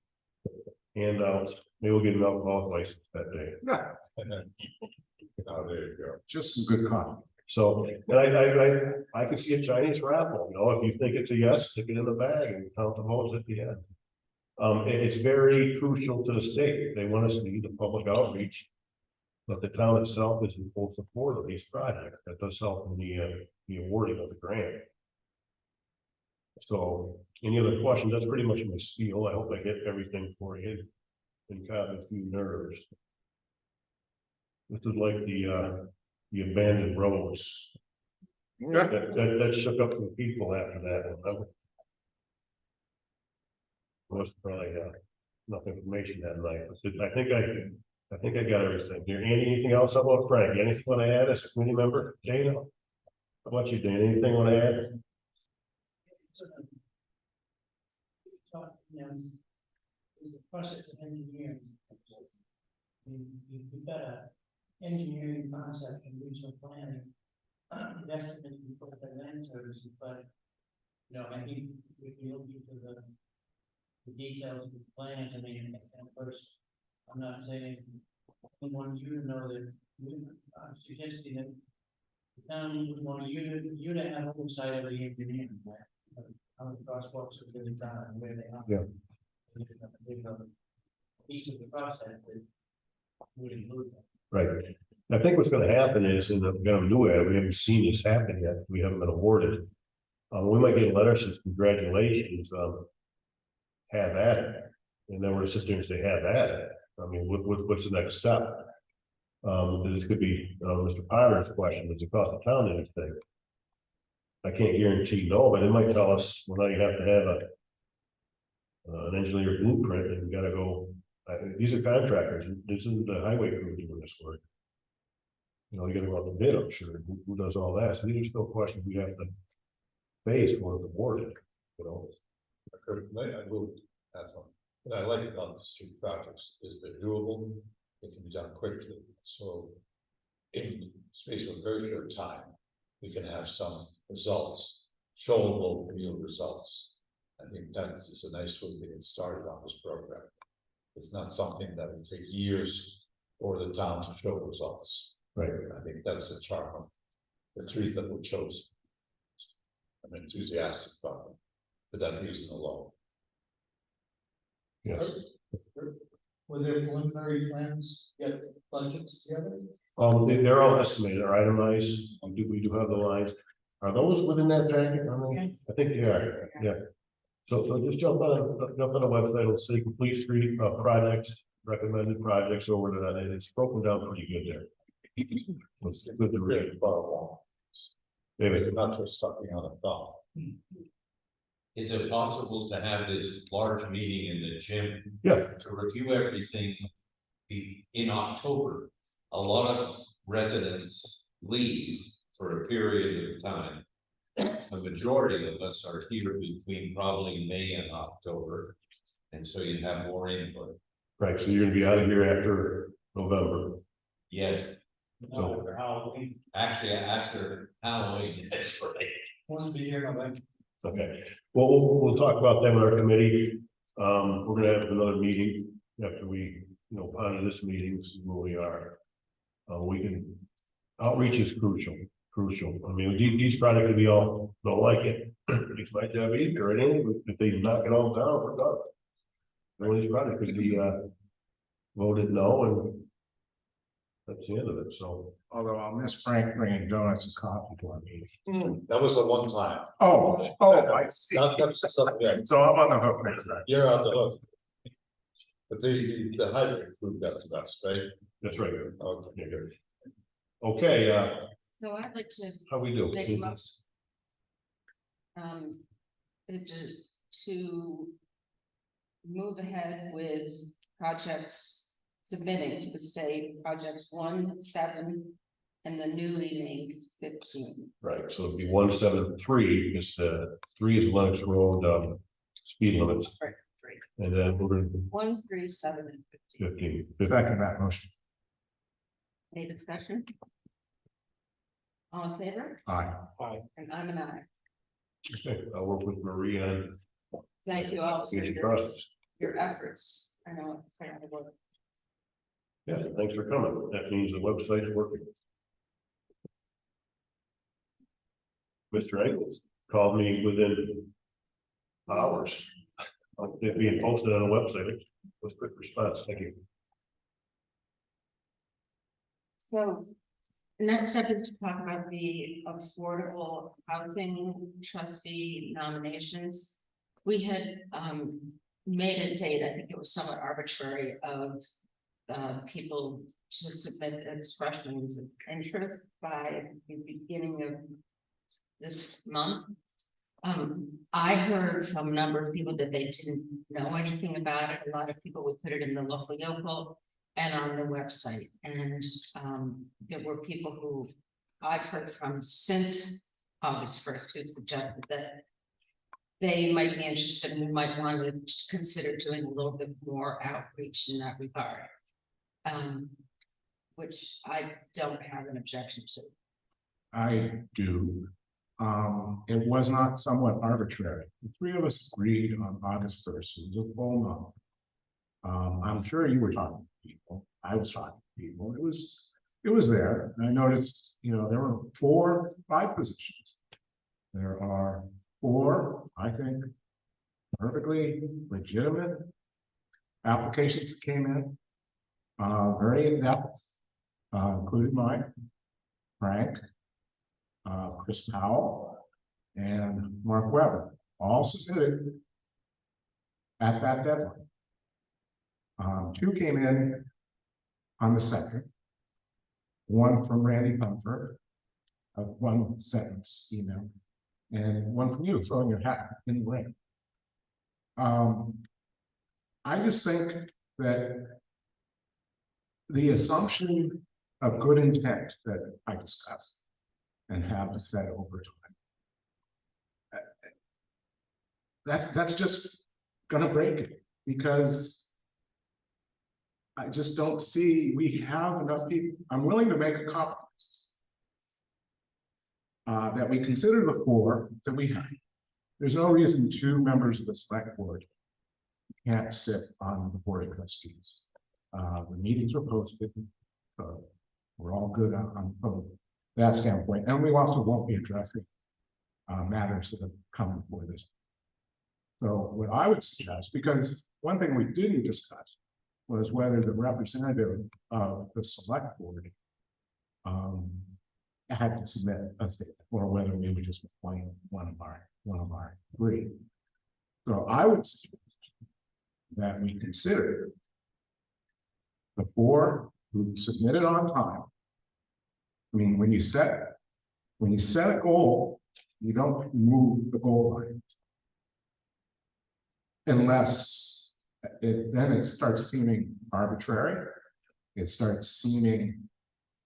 handouts. Maybe we'll get an alcohol license that day. Oh, there you go. Just some good coffee. So, and I can see a Chinese raffle, you know, if you think it's a yes, stick it in the bag and count the votes at the end. It's very crucial to the state. They want us to do the public outreach. But the town itself is in full support of these projects. That does help in the awarding of the grant. So, any other questions? That's pretty much my spiel. I hope I hit everything for you and caught a few nerves. This is like the abandoned roads. That shook up some people after that. Was probably enough information that night. I think I got everything here. Anything else about Frank? Anything want to add as a committee member? Dana? How about you, Dana? Anything want to add? The process of engineering. You've got a engineering concept and regional planning. The estimates before the land services, but you know, I think if you look into the details of the plans, I mean, and first, I'm not saying I want you to know that I'm suggesting that the town would want you to have oversight of the engineering. How the crosswalks are really done and where they are. Yeah. Piece of the process that would include that. Right. I think what's going to happen is, and we're going to do it, we haven't seen this happen yet. We haven't been awarded. We might get a letter says congratulations, have at it. And then we're going to sit there and say, have at it. I mean, what's the next step? This could be Mr. Potter's question, does it cost the town anything? I can't guarantee no, but it might tell us, well, now you have to have an engineer blueprint and we gotta go, these are contractors, this is the highway crew doing this work. You know, you gotta go out the bid, I'm sure, who does all that, so these are still questions we have to face for the board. You know, I will, that's one. What I like about the street projects is they're doable, they can be done quickly, so. In the space of a very short time, we can have some results, showable real results. I think that is a nice way to get started on this program. It's not something that will take years for the town to show results. right, I think that's the charm of the three that we chose. I'm enthusiastic about them, for that reason alone. yes. Were there preliminary plans, get budgets together? They're all estimated, they're itemized, we do have the lines. Are those within that packet? I think they are, yeah. So just jump on the website, it'll say complete street projects, recommended projects over to that, and it's broken down pretty good there. It's good to read. Maybe Not just something on a thought. Is it possible to have this large meeting in the gym yeah, to review everything in October? A lot of residents leave for a period of time. The majority of us are here between probably May and October. And so you have more input. right, so you're gonna be out of here after November. Yes, No, for Halloween, actually, after Halloween, that's right. once a year, November. Okay, well, we'll talk about them in our committee. We're gonna have another meeting after we, ponder this meeting, see where we are. Outreach is crucial. I mean, these projects, we all don't like it. Makes my job easier, right? If they knock it all down, we're done. One of these projects could be, voted no, and that's the end of it, so. Although I'll miss Frank bringing donuts and coffee to our meeting. That was a one time. Oh, I see. That's something that So I'm on the hook next time. you're out the hook. But the hybrid food got to us, right? That's right. Okay. Yeah, good. Okay, So I'd like to how we do? make a motion. To move ahead with projects submitting to the state, projects 1, 7, and the newly named 15. Right, so it'd be 173, because 3 is Lennox Road, speed limits. Right. And then we're gonna 1, 3, 7, and 15. 15. Second that motion. Any discussion? All in favor? Aye. And I'm an aye. Okay, I'll work with Marie on Thank you all for getting process. your efforts. I know it's hard work. Yeah, thanks for coming. That means the website's working. Mr. Engels called me within hours of it being posted on the website. It was a quick response. Thank you. So the next step is to talk about the affordable housing trustee nominations. We had made a date, I think it was somewhat arbitrary, of people to submit expressions of interest by the beginning of this month. I heard from a number of people that they didn't know anything about it. A lot of people would put it in the local yokel and on the website. And there were people who I've heard from since August 1st who suggested that they might be interested and we might want to consider doing a little bit more outreach in that regard. Which I don't have an objection to. I do. It was not somewhat arbitrary. The three of us agreed on August 1st. It was a full month. I'm sure you were talking to people. I was talking to people. It was there. And I noticed, there were 4, 5 positions. There are 4, I think, perfectly legitimate applications that came in. Very in-depth, including mine, Frank, Chris Powell, and Mark Weber, all submitted at that deadline. 2 came in on the 2nd. 1 from Randy Comfort, a 1-sentence email, and 1 from you throwing your hat in the ring. I just think that the assumption of good intent that I discussed and have said over time. that's just gonna break it, because I just don't see, we have enough people, I'm willing to make a compromise. That we consider the 4 that we have. There's no reason 2 members of the select board can't sit on the board of trustees. The meetings were posted, we're all good on from that standpoint, and we also won't be addressing matters that have come before this. So what I would suggest, because one thing we didn't discuss was whether the representative of the select board had to submit a statement, or whether we would just appoint one of our 3. So I would suggest that we consider the 4 who submitted on time. I mean, when you set a goal, you don't move the goal line. Unless then it starts seeming arbitrary. It starts seeming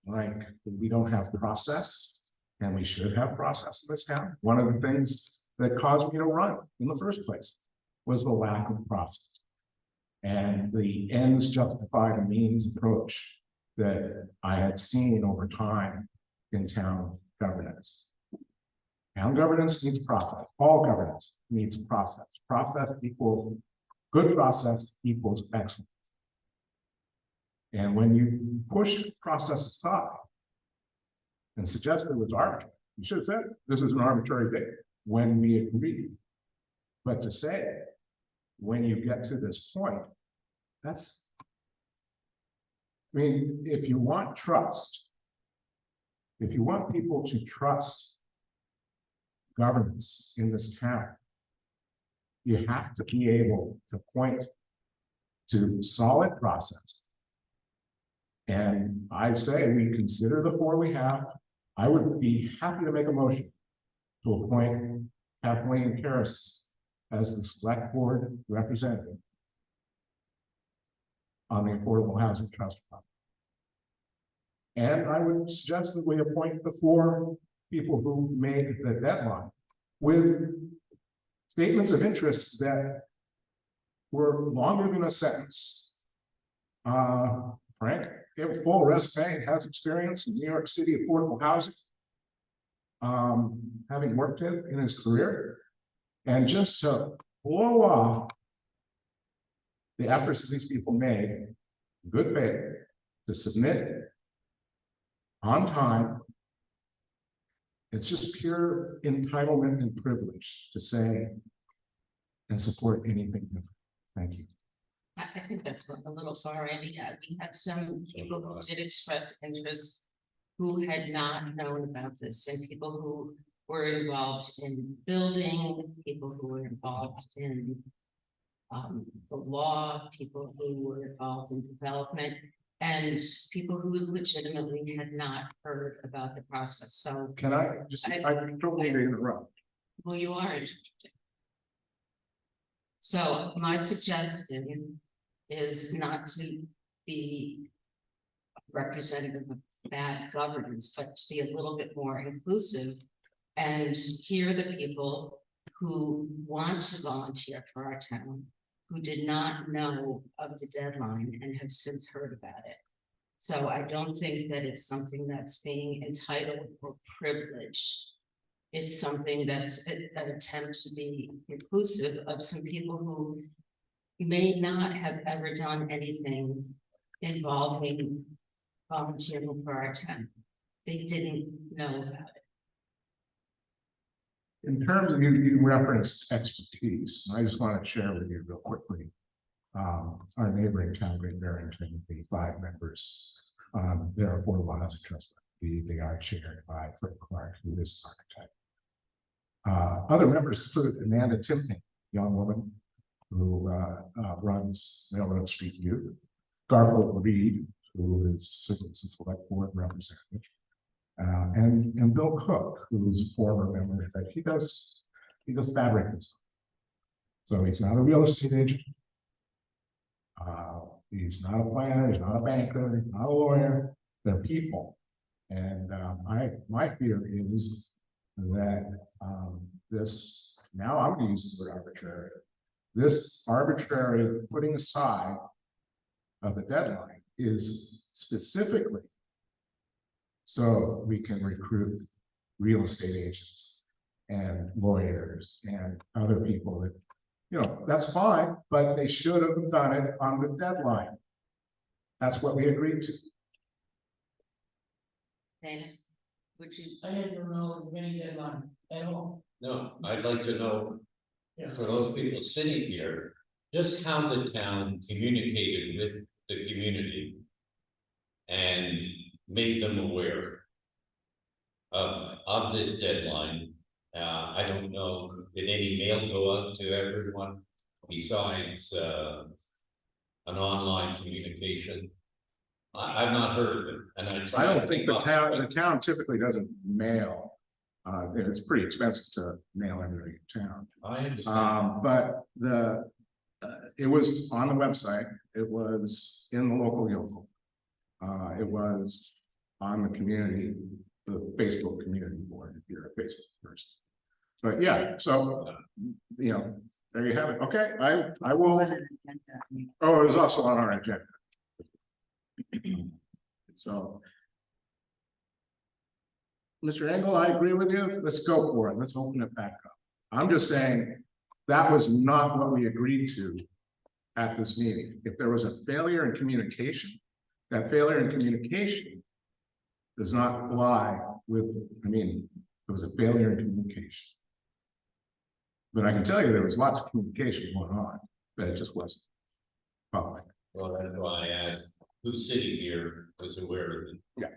like we don't have process, and we should have process in this town. One of the things that caused me to run in the first place was the lack of process. And the ends justify the means approach that I had seen over time in town governance. Town governance needs process. All governance needs process. Process equals, good process equals excellence. And when you push process aside and suggest it was arbitrary, you should have said this is an arbitrary date when we agreed. But to say, when you get to this point, that's, I mean, if you want trust, if you want people to trust governance in this town, you have to be able to point to solid process. And I say we consider the 4 we have. I would be happy to make a motion to appoint Kathleen Karras as the select board representative on the Affordable Housing Trust Fund. And I would suggest that we appoint the 4 people who made the deadline with statements of interest that were longer than a sentence. Frank gave a full resume, has experience in New York City affordable housing, having worked in his career, and just to blow off the efforts that these people made in good faith to submit on time. It's just pure entitlement and privilege to say and support anything different. Thank you. I think that's a little far in. Yeah, we had some people who did express interest who had not known about this, and people who were involved in building, people who were involved in the law, people who were involved in development, and people who legitimately had not heard about the process. So Can I just, I don't mean to interrupt. well, you are interested. So my suggestion is not to be representative of bad governance, but to be a little bit more inclusive and hear the people who want to volunteer for our town, who did not know of the deadline and have since heard about it. So I don't think that it's something that's being entitled or privileged. It's something that's an attempt to be inclusive of some people who may not have ever done anything involving volunteering for our town. They didn't know about it. In terms of you referenced expertise, I just want to share with you real quickly. Our neighboring town, Great Barrington, the 5 members, their affordable housing trust, they are chaired by Fred Clark, who is an architect. Other members include Amanda Timpney, young woman who runs Railroad Street Youth, Garfield Reed, who is Citizens Select Board representative, and Bill Cook, who's a former member, but he does fabric design. So he's not a real estate agent. He's not a planner, he's not a banker, he's not a lawyer. They're people. And my fear is that this, now I'm gonna use the word arbitrary. This arbitrary putting aside of the deadline is specifically so we can recruit real estate agents and lawyers and other people that, you know, that's fine, but they should have done it on the deadline. That's what we agreed to. Dana, would you, I didn't know any deadline at all. No, I'd like to know, Yeah. for those people sitting here, just how the town communicated with the community. And made them aware of this deadline. I don't know, did any mail go out to everyone besides an online communication? I've not heard of it, and I don't think the town typically doesn't mail. It's pretty expensive to mail everything in town. I understand. But it was on the website, it was in the local yokel. It was on the community, the Facebook community board, if you're a Facebook person. But yeah, so, you know, there you have it. Okay, I will, oh, it was also on our agenda. So. Mr. Engel, I agree with you. Let's go for it. Let's open it back up. I'm just saying that was not what we agreed to at this meeting. If there was a failure in communication, that failure in communication does not lie with, I mean, it was a failure in communication. But I can tell you there was lots of communication going on, but it just wasn't public. Well, that's why I asked, who's sitting here was aware of it? Yeah.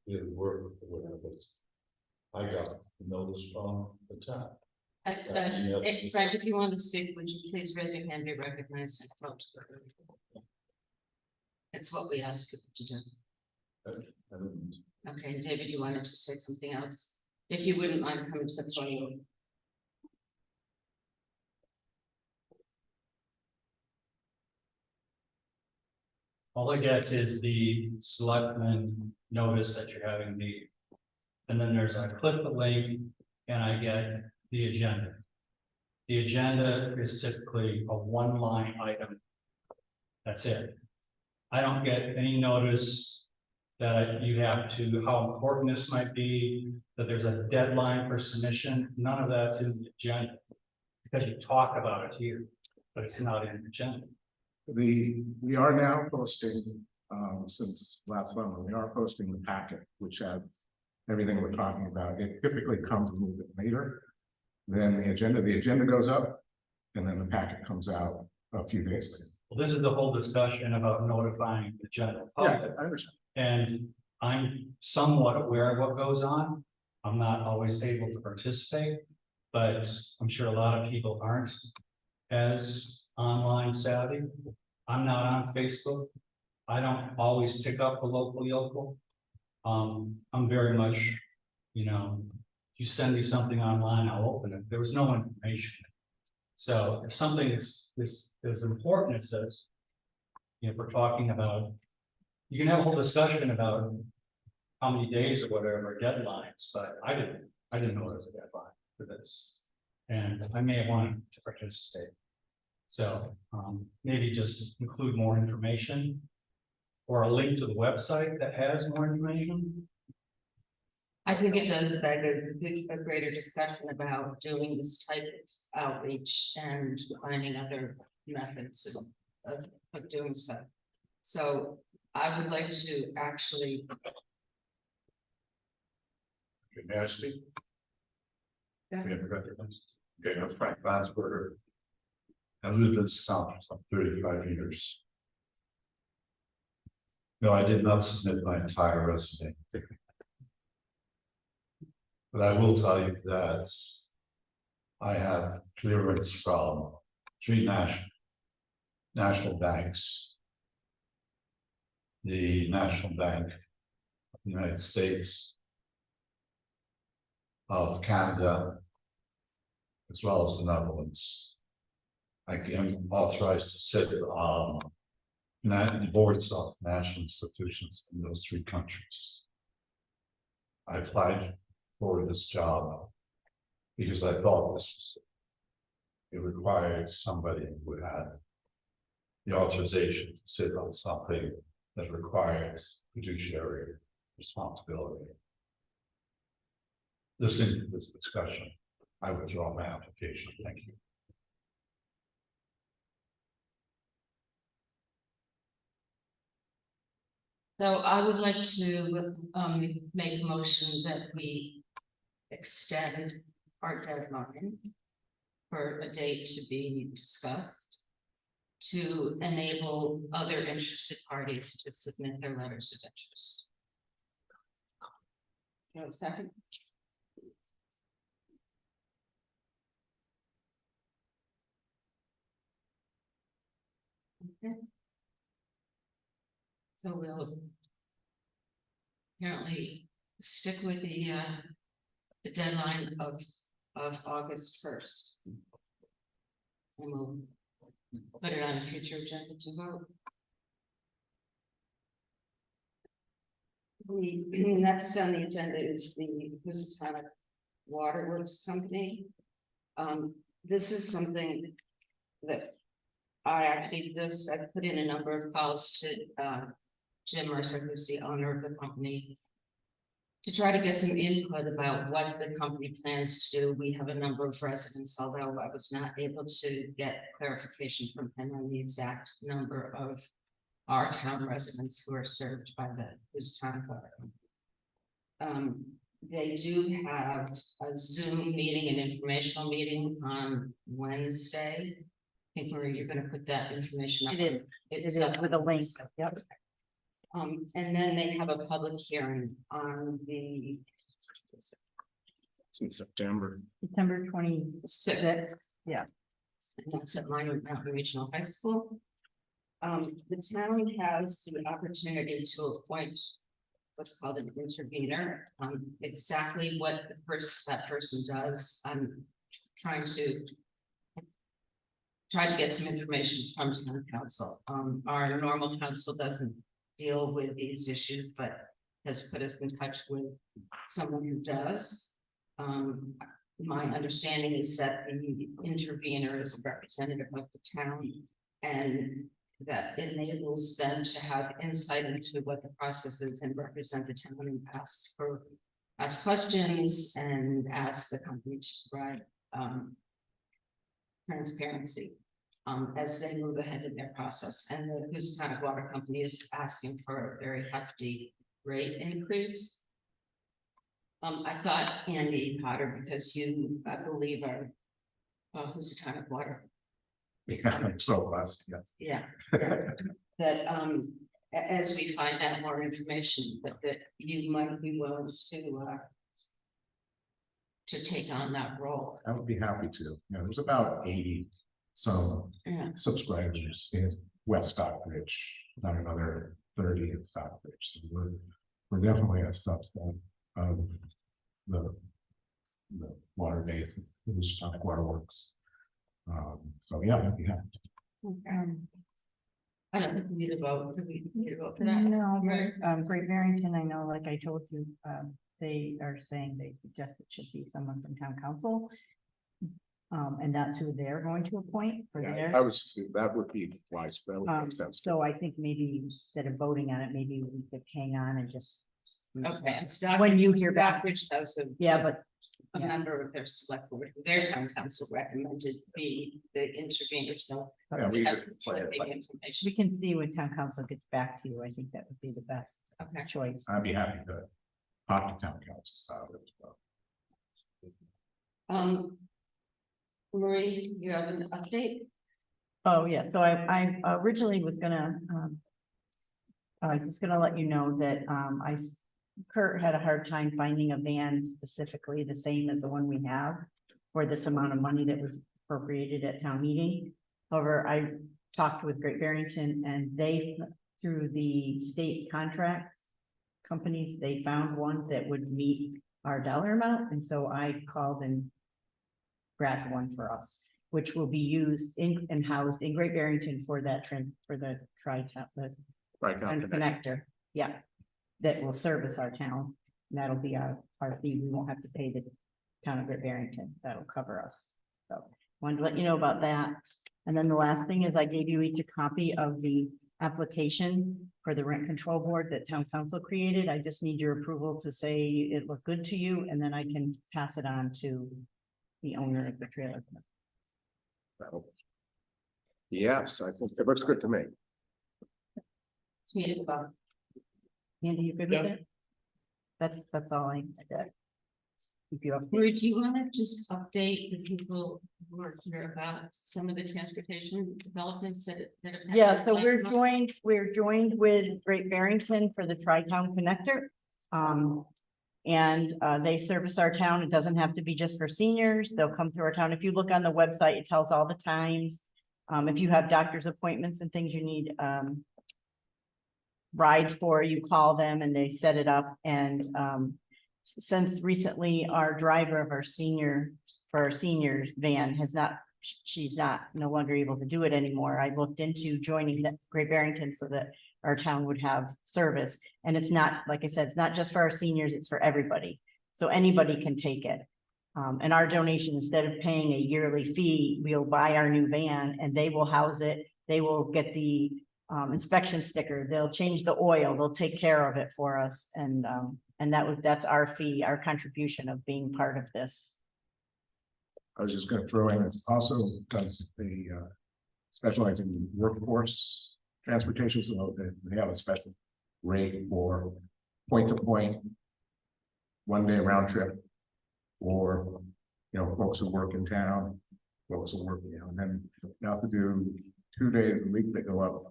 Didn't work or whatever. I got notice from the town. Frank, if you want to speak, would you please raise your hand, be recognized and come to the room? It's what we ask people to do. I didn't- Okay, David, you wanted to say something else? If you wouldn't mind coming to the podium. All I get is the selectmen notice that you're having the. And then I click the link and I get the agenda. The agenda is typically a one-line item. That's it. I don't get any notice that you have to, how important this might be, that there's a deadline for submission. None of that's in the agenda. Because you talk about it here, but it's not in the agenda. We are now posting, since last summer, we are posting the packet, which have everything we're talking about. It typically comes a little bit later than the agenda goes up, and then the packet comes out a few days Well, this is the whole discussion about notifying the general later. public. Yeah, I understand. And I'm somewhat aware of what goes on. I'm not always able to participate, but I'm sure a lot of people aren't as online savvy. I'm not on Facebook. I don't always pick up the local yokel. I'm very much, you know, you send me something online, I'll open it. There was no information. So if something is as important as this, you know, if we're talking about, you can have a whole discussion about how many days or whatever deadlines, but I didn't know there was a deadline for this. And I may have wanted to participate. So maybe just include more information or a link to the website that has more information. I think it does beg a greater discussion about doing this type of outreach and finding other methods of doing so. So I would like to actually, May I speak? Yeah. Okay, I'm Frank Glassberger. I've lived in this town for some 35 years. No, I did not submit my entire resume. But I will tell you that I have clearance from 3 national banks. The National Bank of the United States, of Canada, as well as the Netherlands. I am authorized to sit on the boards of national institutions in those 3 countries. I applied for this job because I thought this was. It required somebody who had the authorization to sit on something that requires fiduciary responsibility. Listening to this discussion, I withdraw my application. Thank you. So I would like to make a motion that we extend our deadline for a date to be discussed to enable other interested parties to submit their letters of interest. You have a second? Okay. So we'll apparently stick with the deadline of August 1st. And we'll put it on a future agenda to vote. The next on the agenda is the Housatonic Waterworks Company. This is something that I put in a number of calls to Jim Mercer, who's the owner of the company, to try to get some input about what the company plans to do. We have a number of residents, although I was not able to get clarification from him on the exact number of our town residents who are served by the Housatonic Water Company. They do have a Zoom meeting, an informational meeting on Wednesday. I think Marie, you're gonna put that information up. It is with a link. Yep. And then they have a public hearing on the It's in September. September 26th. Yeah. and that's at Minot Mountain Regional High School. The town has the opportunity to appoint what's called an intervener. Exactly what that person does, I'm trying to get some information from town council. Our normal council doesn't deal with these issues, but has put us in touch with someone who does. My understanding is that the intervener is a representative of the town, and that enables them to have insight into what the process is and represent the town and ask questions and ask the company to provide transparency as they move ahead in their process. And the Housatonic Water Company is asking for a very hefty rate increase. I thought Andy Potter, because you, I believe, are Housatonic Water. Yeah, I'm so blessed, yes. Yeah. That as we find out more information, but that you might be willing to take on that role. I would be happy to. You know, there's about 80 some Yeah. subscribers in West Stockbridge, not another 30 in Stockbridge. So we're definitely a subset of the water base, the Housatonic Waterworks. So yeah, I'd be happy. I don't think we need a vote. Do we need a vote for that? No, Right. Great Barrington, I know, like I told you, they are saying they suggest it should be someone from town council. And that's who they're going to appoint for Yeah, theirs. that would be wise. That would make sense. So I think maybe instead of voting on it, maybe we could hang on and just. Okay. And When you hear back. Stockbridge has Yeah, but a member of their select board, their town council recommended be the intervener, so. Yeah, we we have could play it, conflicting but information. we can see when town council gets back to you. I think that would be the best Okay. choice. I'd be happy to talk to town council about it as well. Marie, you have an update? Oh, yeah, so I originally was gonna, I was just gonna let you know that, Kurt had a hard time finding a van specifically the same as the one we have for this amount of money that was appropriated at town meeting. However, I talked with Great Barrington and they, through the state contract companies, they found one that would meet our dollar amount, and so I called and grabbed one for us, which will be used in and housed in Great Barrington for that for the tri-town, the Right. and connector, yeah, that will service our town. And that'll be our fee. We won't have to pay the town of Great Barrington. That'll cover us. So wanted to let you know about that. And then the last thing is I gave you each a copy of the application for the rent control board that town council created. I just need your approval to say it looked good to you, and then I can pass it on to the owner of the trailer. Yes, I think it looks good to me. Community about Andy, you good with it? That's all I did. Keep you up. Or do you want to just update the people who are here about some of the transportation developments that have happened? Yeah, so last month? we're joined with Great Barrington for the Tri-Town Connector. And they service our town. It doesn't have to be just for seniors. They'll come through our town. If you look on the website, it tells all the times. If you have doctor's appointments and things you need rides for, you call them and they set it up. And since recently our driver of our seniors van has not, she's no longer able to do it anymore. I looked into joining the Great Barrington so that our town would have service. And it's not, like I said, it's not just for our seniors, it's for everybody. So anybody can take it. And our donation, instead of paying a yearly fee, we'll buy our new van and they will house it. They will get the inspection sticker. They'll change the oil. They'll take care of it for us. And that's our fee, our contribution of being part of this. I was just gonna throw in, it's also does the specialize in workforce transportation, so they have a special rate for point to point, 1 day round trip, or, you know, folks who work in town, folks who work, you know, and then you have to do 2 days a week, they go up.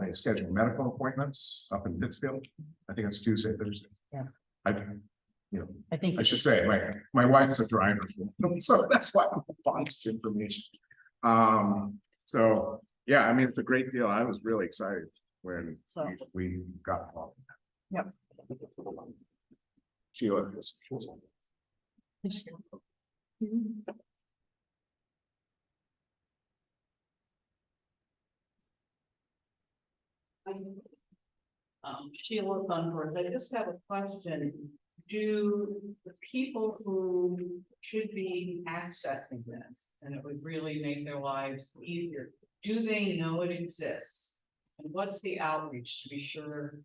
They schedule medical appointments up in Pittsfield. I think it's Tuesday, Thursday. Yeah. I think I should say, my wife's a driver, so that's why I'm fond of information. So, yeah, I mean, it's a great deal. I was really excited when we got involved. Yep. Sheila. Sheila Thunberg, I just have a question. Do the people who should be accessing this, and it would really make their lives easier, do they know it exists? And what's the outreach to be sure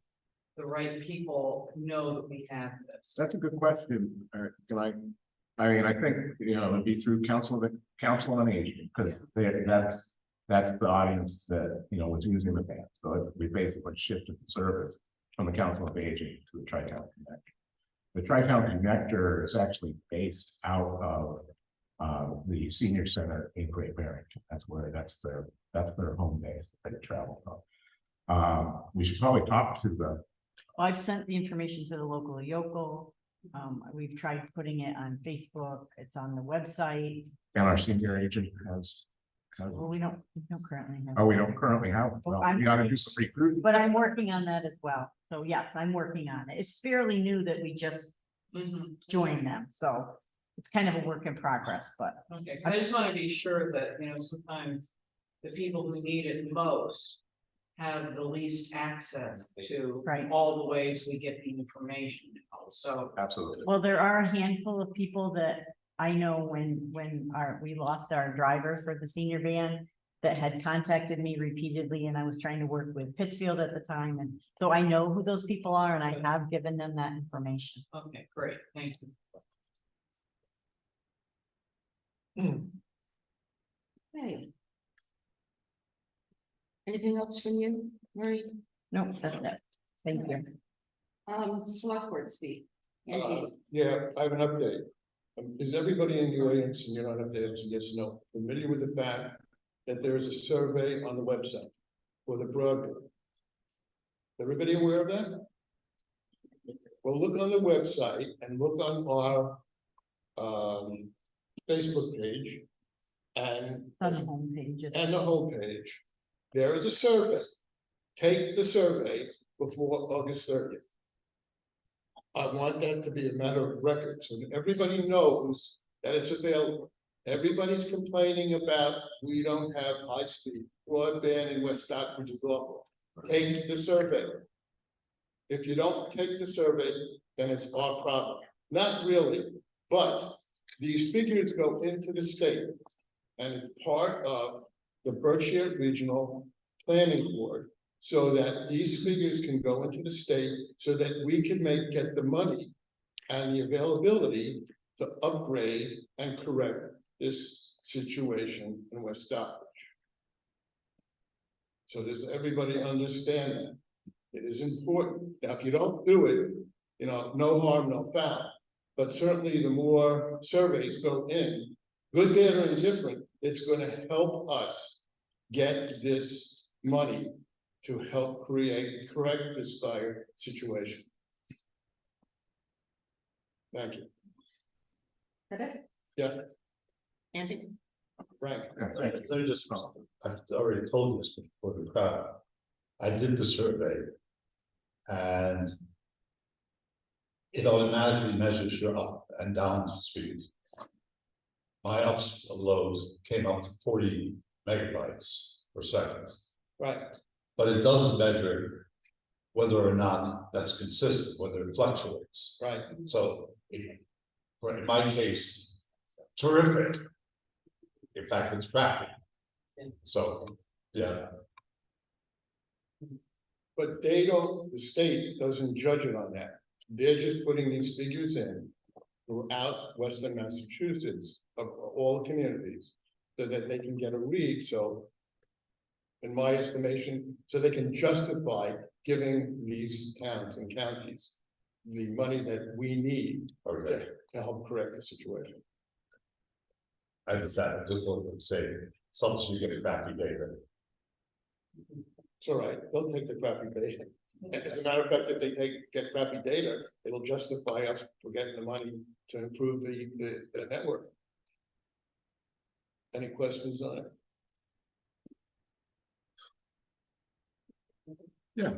the right people know that we have this? That's a good question. I mean, I think, you know, it'd be through council on aging, because that's the audience that, you know, was using the van. So we basically shifted the service from the council of aging to the Tri-Town Connector. The Tri-Town Connector is actually based out of the senior center in Great Barrington. That's their home base that they travel from. We should probably talk to the. I've sent the information to the local yokel. We've tried putting it on Facebook. It's on the website. And our senior agent has. Well, we don't currently have. Oh, we don't currently have. Well, we gotta do some recruiting. But I'm working on that as well. So yes, I'm working on it. It's fairly new that we just joined them. So it's kind of a work in progress, but. Okay, I just want to be sure that, you know, sometimes the people who need it most have the least access to Right. all the ways we get the information. So, Absolutely. Well, there are a handful of people that I know when we lost our driver for the senior van that had contacted me repeatedly, and I was trying to work with Pittsfield at the time. And so I know who those people are and I have given them that information. okay, great, thank you. Hey. Anything else from you, Marie? No, that's it. Thank you. Select board speak. Andy, Yeah, I have an update. Is everybody in the audience, and you don't have to answer yes or no, familiar with the fact that there is a survey on the website for the broadband? Everybody aware of that? Well, look on the website and look on our Facebook page and On the homepage. and the homepage. There is a survey. Take the survey before August 30th. I want that to be a matter of record, so that everybody knows that it's available. Everybody's complaining about, we don't have high-speed broadband in West Stockbridge, is awful. Take the survey. If you don't take the survey, then it's our problem. Not really, but these figures go into the state. And it's part of the Berkshire Regional Planning Board. So that these figures can go into the state so that we can get the money and the availability to upgrade and correct this situation in West Stockbridge. So does everybody understand that? It is important. Now, if you don't do it, you know, no harm, no foul. But certainly the more surveys go in, good, bad, or indifferent, it's going to help us get this money to help correct this dire situation. Thank you. Is that it? Yeah, Andy? Frank. Yeah, thank you. Let me just, I've already told this before the crowd. I did the survey. And it automatically measures your up and down speed. My ups and lows came up to 40 megabytes per second. Right. But it doesn't measure whether or not that's consistent, whether it fluctuates. Right. So in my case, terrific. In fact, it's crappy. So, yeah. But they don't, the state doesn't judge it on that. They're just putting these figures in throughout Western Massachusetts of all the communities so that they can get a read. So in my estimation, so they can justify giving these towns and counties the money that we need to help correct the situation. I just wanted to say, sometimes you get a crappy data. It's all right, they'll take the crappy data. As a matter of fact, if they get crappy data, it'll justify us for getting the money to improve the network. Any questions on it? Yeah,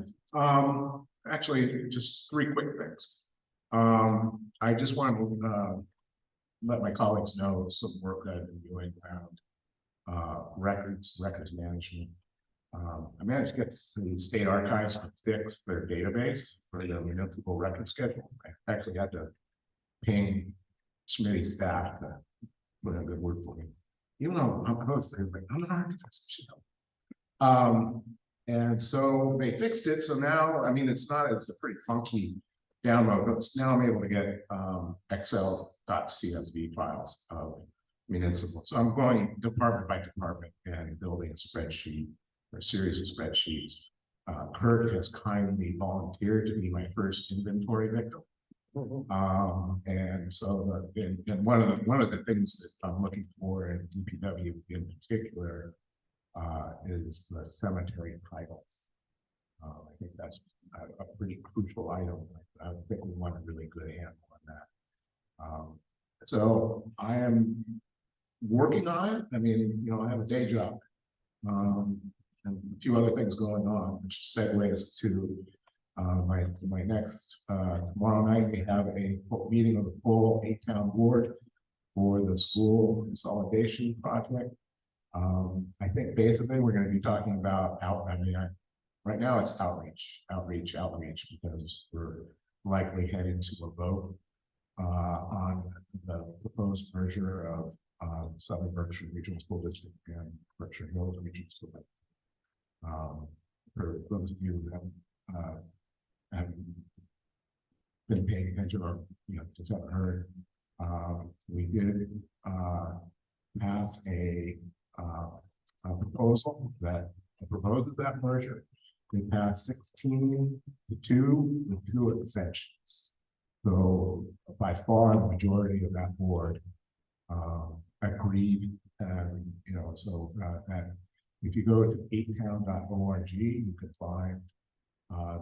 actually, just three quick things. I just want to let my colleagues know some work that I've been doing around records management. I managed to get the state archives to fix their database for their municipal record schedule. I actually had to ping Smitty's staff to put in a good word for me. Even though I'm close, it's like, I'm an archivist, you know. And so they fixed it. So now, I mean, it's a pretty funky download, but now I'm able to get Excel.csv files of municipal. So I'm going department by department and building a spreadsheet, or a series of spreadsheets. Kurt has kindly volunteered to be my first inventory victim. And so and one of the things that I'm looking for in DPW in particular is the cemetery titles. I think that's a pretty crucial item. I think we want a really good handle on that. So I am working on it. I mean, you know, I have a day job and a few other things going on, which segues to my next tomorrow night. We have a meeting of the full 8-town board for the school consolidation project. I think basically we're going to be talking about right now it's outreach, because we're likely heading to a vote on the proposed merger of Southern Berkshire Regional School District and Berkshire Hills Regional School District. For those of you who haven't been paying attention or just haven't heard, we did pass a proposal that proposes that merger. We passed 16-2 with 2 abstentions. So by far the majority of that board agreed, and so that if you go to 8town.org, you can find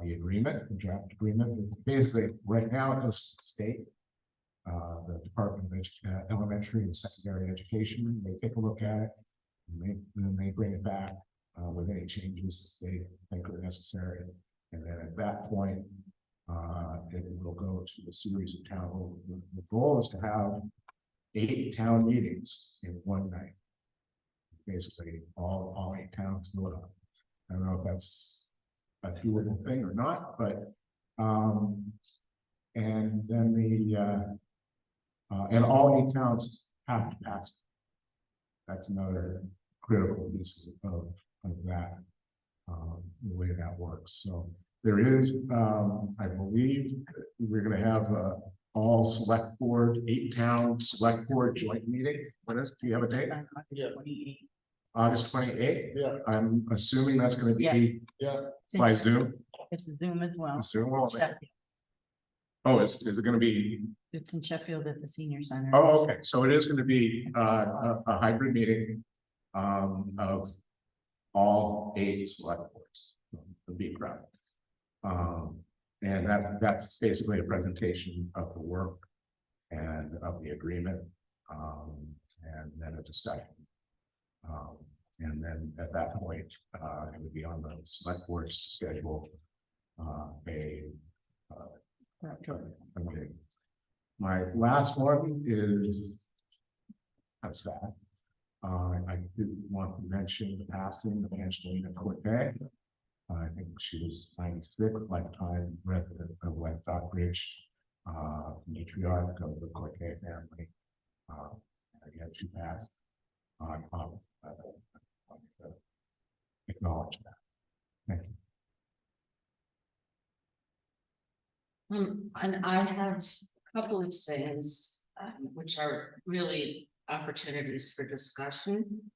the agreement, the draft agreement. Basically, right now it goes to the state, the Department of Elementary and Secondary Education. They take a look at it, and then they bring it back with any changes they think are necessary. And then at that point, it will go to a series of town. The goal is to have 8 town meetings in one night. Basically, all 8 towns do it. I don't know if that's a doable thing or not, but And then and all 8 towns have to pass. That's another critical piece of that, the way that works. So there is, I believe, we're gonna have all select board, 8-town select board joint meeting. When is, do you have a date? Yeah. August 28th? Yeah. I'm assuming that's gonna be Yeah. by Zoom. It's Zoom as well. Zoom, will it? Sheffield. Oh, is it gonna be? It's in Sheffield at the senior center. Oh, okay, so it is gonna be a hybrid meeting of all 8 select boards, the B crowd. And that's basically a presentation of the work and of the agreement, and then a discussion. And then at that point, it would be on the select board's schedule a meeting. My last one is that's that. I did want to mention the passing of Angelina Corte. I think she was 96, lifetime resident of West Stockbridge, matriarch of the Corte family. Again, she passed. Acknowledge that. Thank you. And I have a couple of things, which are really opportunities for discussion.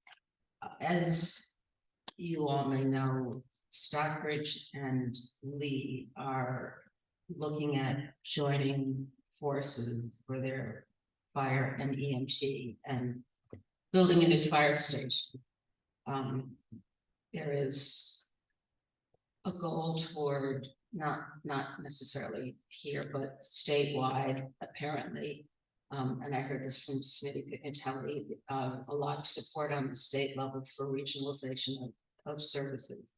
As you all may know, Stockbridge and Lee are looking at joining forces for their fire and EMT and building a new fire station. There is a goal toward not necessarily here, but statewide, apparently. And I heard this from Smitty Pignatelli, a lot of support on the state level for regionalization of services.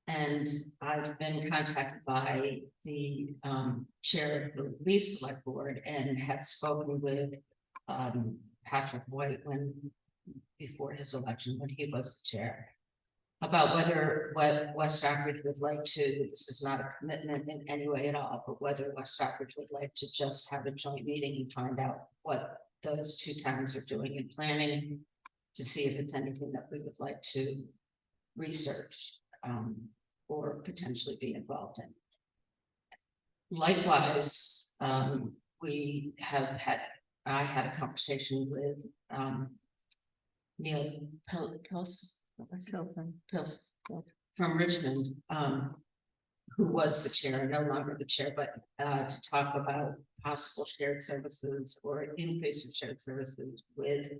And I've been contacted by the chair of the Lee Select Board and had spoken with Patrick White before his election, when he was the chair, about what West Stockbridge would like to, this is not a commitment in any way at all, but whether West Stockbridge would like to just have a joint meeting and find out what those 2 towns are doing in planning, to see if it's anything that we would like to research or potentially be involved in. Likewise, I had a conversation with Neil Pills from Richmond, who was the chair, no longer the chair, but to talk about possible shared services or increase of shared services with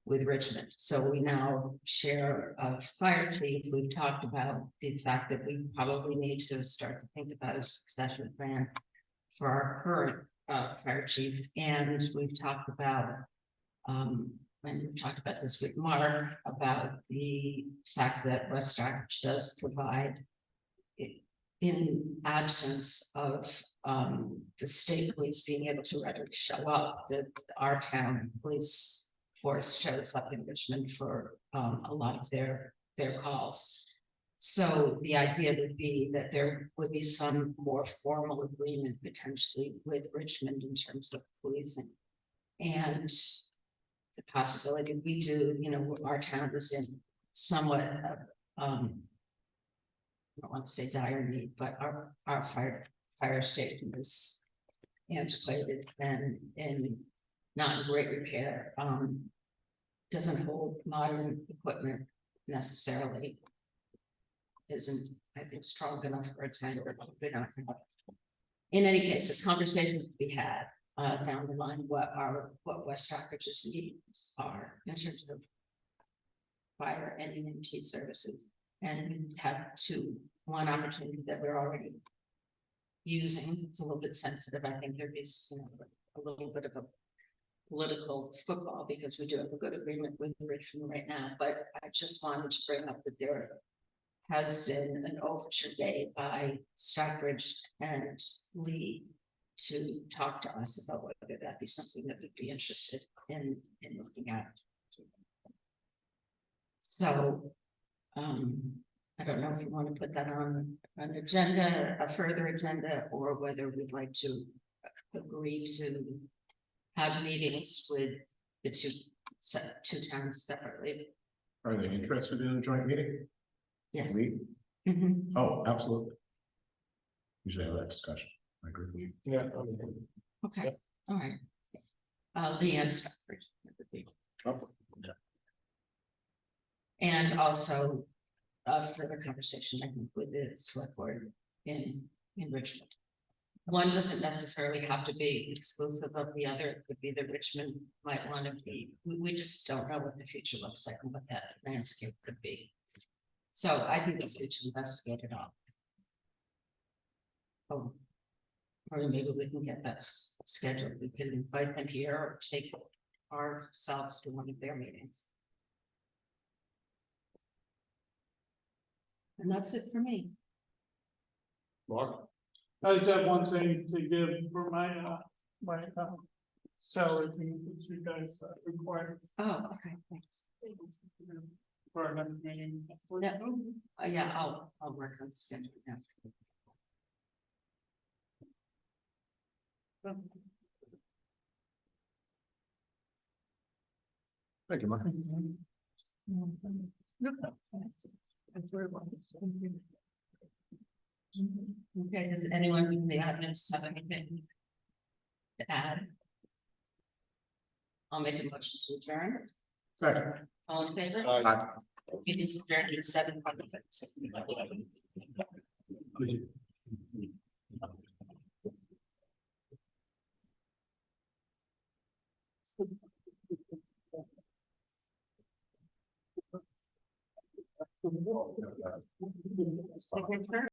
Richmond. So we now share a fire chief. We've talked about the fact that we probably need to start to think about a succession plan for our current fire chief. And we've talked about and we talked about this with Mark, about the fact that West Stockbridge does provide, in absence of the state police being able to readily show up, that our town police force shows up in Richmond for a lot of their calls. So the idea would be that there would be some more formal agreement potentially with Richmond in terms of policing. And the possibility we do, our town is in somewhat of, I don't want to say dire need, but our fire station is antiquated and not in great repair. Doesn't hold modern equipment necessarily. Isn't, I think, strong enough for a town. In any case, this conversation to be had down the line, what West Stockbridge's needs are in terms of fire and EMT services. And we have one opportunity that we're already using. It's a little bit sensitive. I think there'd be a little bit of a political football because we do have a good agreement with Richmond right now. But I just wanted to bring up that there has been an overture made by Stockbridge and Lee to talk to us about whether that be something that we'd be interested in looking at. So I don't know if you want to put that on an agenda, a further agenda, or whether we'd like to agree to have meetings with the two towns separately. Are they interested in a joint meeting? Yes. We, Mhm. oh, absolutely. Usually have that discussion. I agree. Yeah. Okay, all right. Leanne Stockbridge. Oh, And also further conversation, I think, with the select board in Richmond. One doesn't necessarily have to be exclusive of the other. It could be that Richmond might want to be, we just don't know what the future looks like and what that landscape could be. So I think it's good to investigate it all. Oh. Or maybe we can get that scheduled. We can invite them here or take ourselves to one of their meetings. And that's it for me. Mark? I just have one thing to give for my salary things which you guys require Oh, okay, thanks. for our next meeting. Yeah. Yeah, I'll work on scheduling that. thank you, Mark. Okay, does anyone in the audience have anything to add? I'll make a motion to adjourn. Second. All in favor? Aye. It is adjourned at 7:00. Signature.